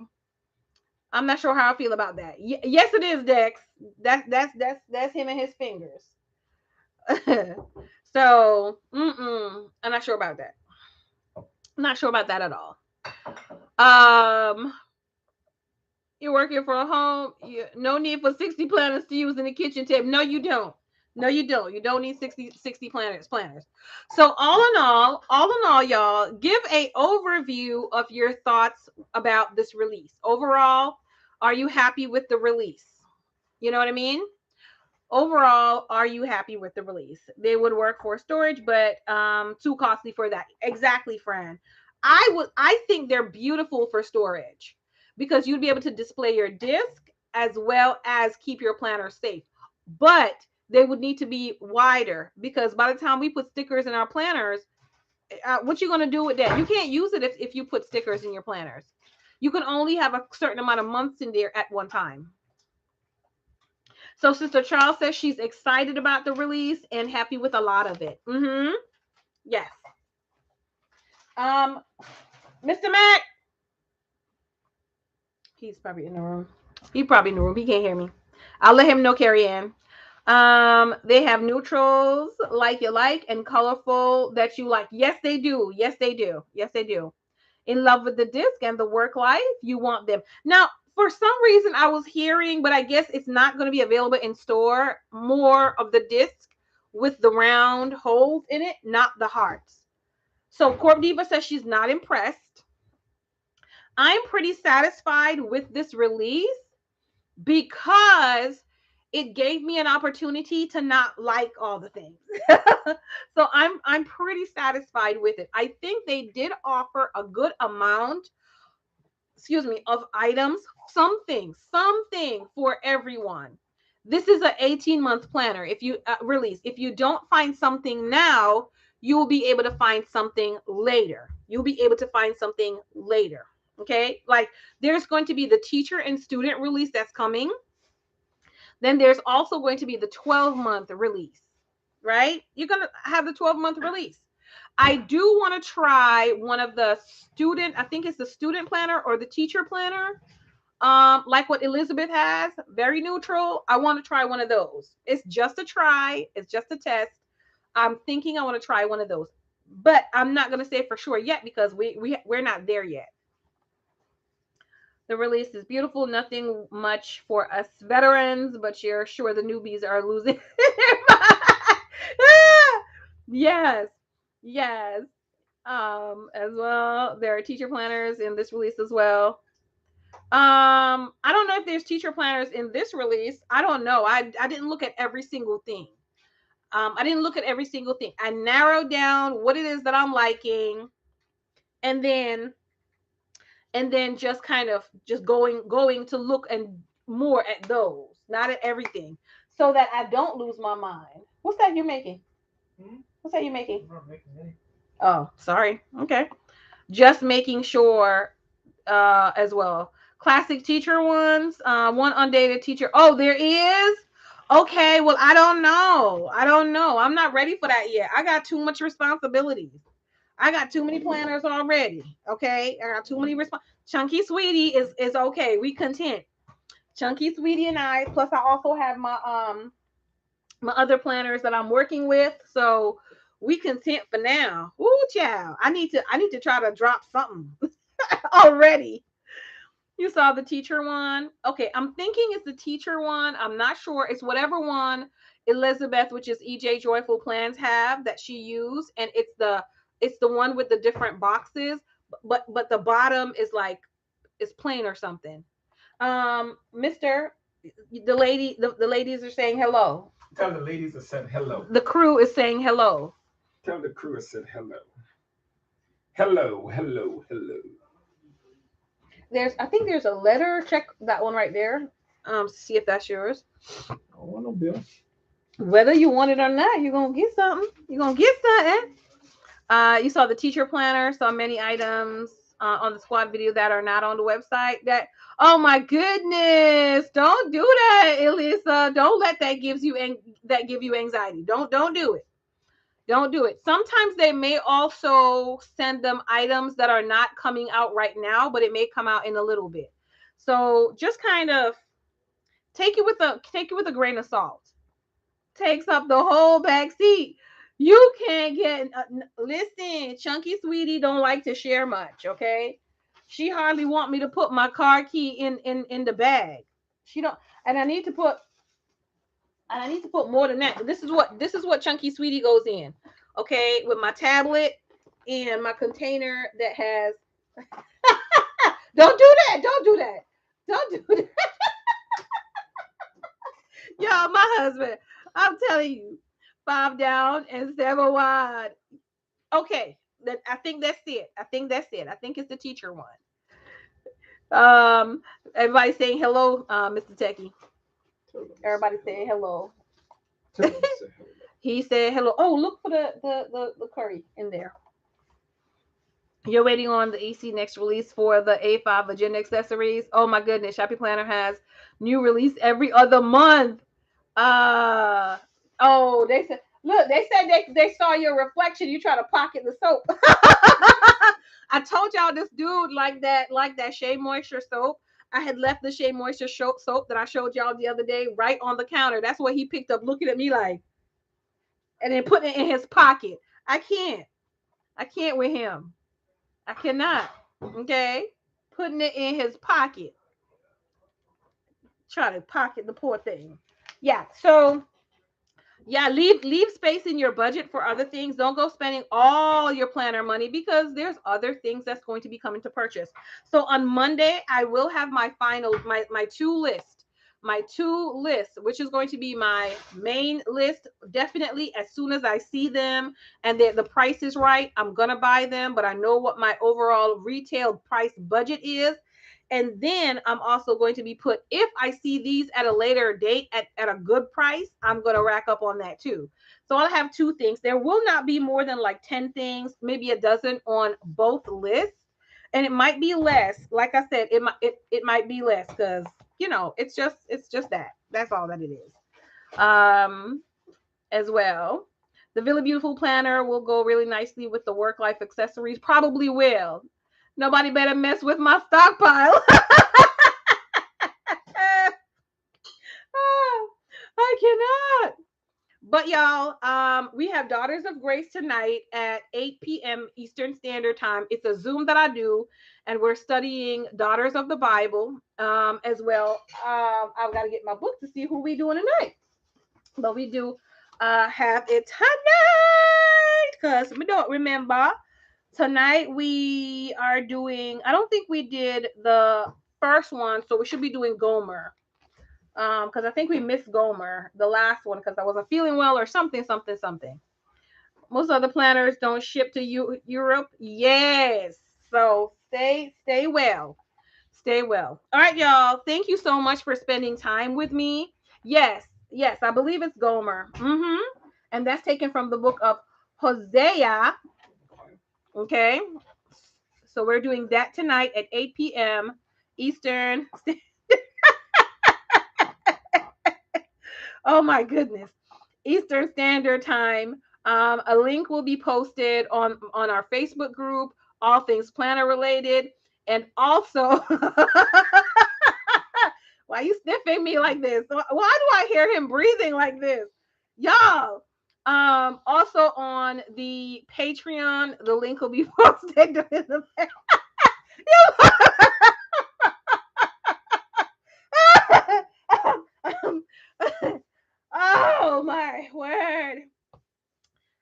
A: I'm not sure how I feel about that. Yes, it is, Dex. That's him and his fingers. So, I'm not sure about that. I'm not sure about that at all. Um, you're working from home. No need for 60 planners to use in the kitchen table. No, you don't. No, you don't. You don't need 60 planners. So all in all, y'all, give a overview of your thoughts about this release. Overall, are you happy with the release? You know what I mean? Overall, are you happy with the release? They would work for storage, but too costly for that. Exactly, Fran. I think they're beautiful for storage because you'd be able to display your disc as well as keep your planner safe. But they would need to be wider because by the time we put stickers in our planners, what you going to do with that? You can't use it if you put stickers in your planners. You can only have a certain amount of months in there at one time. So Sister Charles says she's excited about the release and happy with a lot of it. Yes. Mr. Mac. He's probably in the room. He can't hear me. I'll let him know, Carrie Ann. They have neutrals like you like and colorful that you like. Yes, they do. Yes, they do. Yes, they do. In love with the disc and the work life, you want them. Now, for some reason, I was hearing, but I guess it's not going to be available in store, more of the disc with the round holes in it, not the hearts. So Corp Diva says she's not impressed. I'm pretty satisfied with this release because it gave me an opportunity to not like all the things. So I'm pretty satisfied with it. I think they did offer a good amount, of items, something for everyone. This is an 18-month planner. If you release, if you don't find something now, you will be able to find something later. Okay? Like there's going to be the teacher and student release that's coming. Then there's also going to be the 12-month release, right? You're going to have the 12-month release. I do want to try one of the student, I think it's the student planner or the teacher planner, like what Elizabeth has, very neutral. I want to try one of those. It's just a try. It's just a test. I'm thinking I want to try one of those, but I'm not going to say for sure yet because we're not there yet. The release is beautiful. Nothing much for us veterans, but you're sure the newbies are losing. Yes. Yes. As well. There are teacher planners in this release as well. I don't know if there's teacher planners in this release. I don't know. I didn't look at every single thing. I didn't look at every single thing. I narrowed down what it is that I'm liking, and then just kind of just going to look and more at those, not at everything, so that I don't lose my mind. What's that you're making? What's that you're making? I'm not making any. Oh, sorry. Okay. Just making sure as well. Classic teacher ones. One undated teacher. Oh, there is. Okay, well, I don't know. I'm not ready for that yet. I got too much responsibilities. I got too many planners already. Okay, I got too many Chunky Sweetie is okay. We content. Chunky Sweetie and I. Plus, I also have my other planners that I'm working with. So we content for now. Ooh, child. I need to try to drop something already. You saw the teacher one. Okay, I'm thinking it's the teacher one. I'm not sure. It's whatever one Elizabeth, which is EJ Joyful Plans, have that she used, and it's the one with the different boxes, but the bottom is like is plain or something. Mister, the ladies are saying hello.
B: Tell the ladies I said hello.
A: The crew is saying hello.
B: Tell the crew I said hello. Hello, hello, hello.
A: I think there's a letter. Check that one right there. See if that's yours.
B: I don't want no bill.
A: Whether you want it or not, you're gonna get something. You're gonna get something. You saw the teacher planner, saw many items on the squad video that are not on the website. That oh my goodness, don't do that, Elisa. Don't let that give you anxiety. Don't do it. Don't do it. Sometimes they may also send them items that are not coming out right now, but it may come out in a little bit. So just kind of take it with a grain of salt. Takes up the whole back seat. You can't get listen, Chunky Sweetie don't like to share much, okay? She hardly want me to put my car key in the bag. She don't and I need to put more than that. This is what Chunky Sweetie goes in. Okay, with my tablet and my container that has don't do that. Don't do that. Don't do that. Y'all, my husband, I'm telling you, 5 down and 7 wide. Okay, I think that's it. I think that's it. I think it's the teacher one. Um, everybody saying hello, Mr. Techie. Everybody saying hello. He said hello. Oh, look for the curry in there. You're waiting on the AC next release for the A5 agenda accessories. Oh my goodness, Shopping Planner has new release every other month. Oh, they said look, they saw your reflection. You try to pocket the soap. I told y'all this dude like that Shea Moisture soap. I had left the Shea Moisture soap that I showed y'all the other day right on the counter. That's what he picked up, looking at me like, and then putting it in his pocket. I can't with him. I cannot. Okay, putting it in his pocket. Try to pocket the poor thing. Yeah. So yeah, leave space in your budget for other things. Don't go spending all your planner money because there's other things that's going to be coming to purchase. So on Monday, I will have my final my two lists, which is going to be my main list. Definitely, as soon as I see them and the price is right, I'm gonna buy them. But I know what my overall retail price budget is. And then I'm also going to be if I see these at a later date at a good price, I'm going to rack up on that too. So I'll have two things. There will not be more than like 10 things, maybe a dozen on both lists. And it might be less. Like I said, it might be less because, it's just that. That's all that it is. As well. The Villa Beautiful Planner will go really nicely with the work life accessories. Probably will. Nobody better mess with my stockpile. I cannot. But y'all, we have Daughters of Grace tonight at 8 p.m. Eastern Standard Time. It's a Zoom that I do, and we're studying Daughters of the Bible as well. I've got to get my book to see who we doing tonight. But we do have it tonight because we don't remember. Tonight we are doing, I don't think we did the first one, so we should be doing Gomer. Because I think we missed Gomer, the last one, because I wasn't feeling well or something. Most other planners don't ship to Europe. Yes. So stay well. Stay well. All right, y'all. Thank you so much for spending time with me. Yes, I believe it's Gomer. And that's taken from the book of Hosea. Okay. So we're doing that tonight at 8 p.m. Eastern. Oh my goodness. Eastern Standard Time. A link will be posted on our Facebook group, All Things Planner Related. And also, why are you sniffing me like this? Why do I hear him breathing like this? Y'all. Also on the Patreon, the link will be posted in the Oh my word.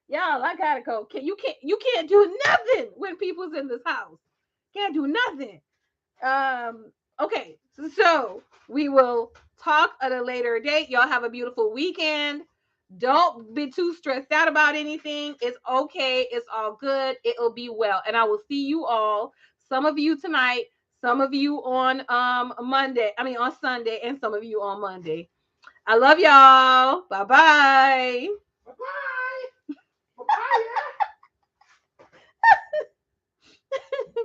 A: Y'all, I gotta go. You can't do nothing when people's in this house. Can't do nothing. Okay, so we will talk at a later date. Y'all have a beautiful weekend. Don't be too stressed out about anything. It's okay. It's all good. It'll be well. And I will see you all. Some of you tonight, some of you on Monday. I mean on Sunday, and some of you on Monday. I love y'all. Bye-bye.
B: Bye-bye. Bye-bye, yeah.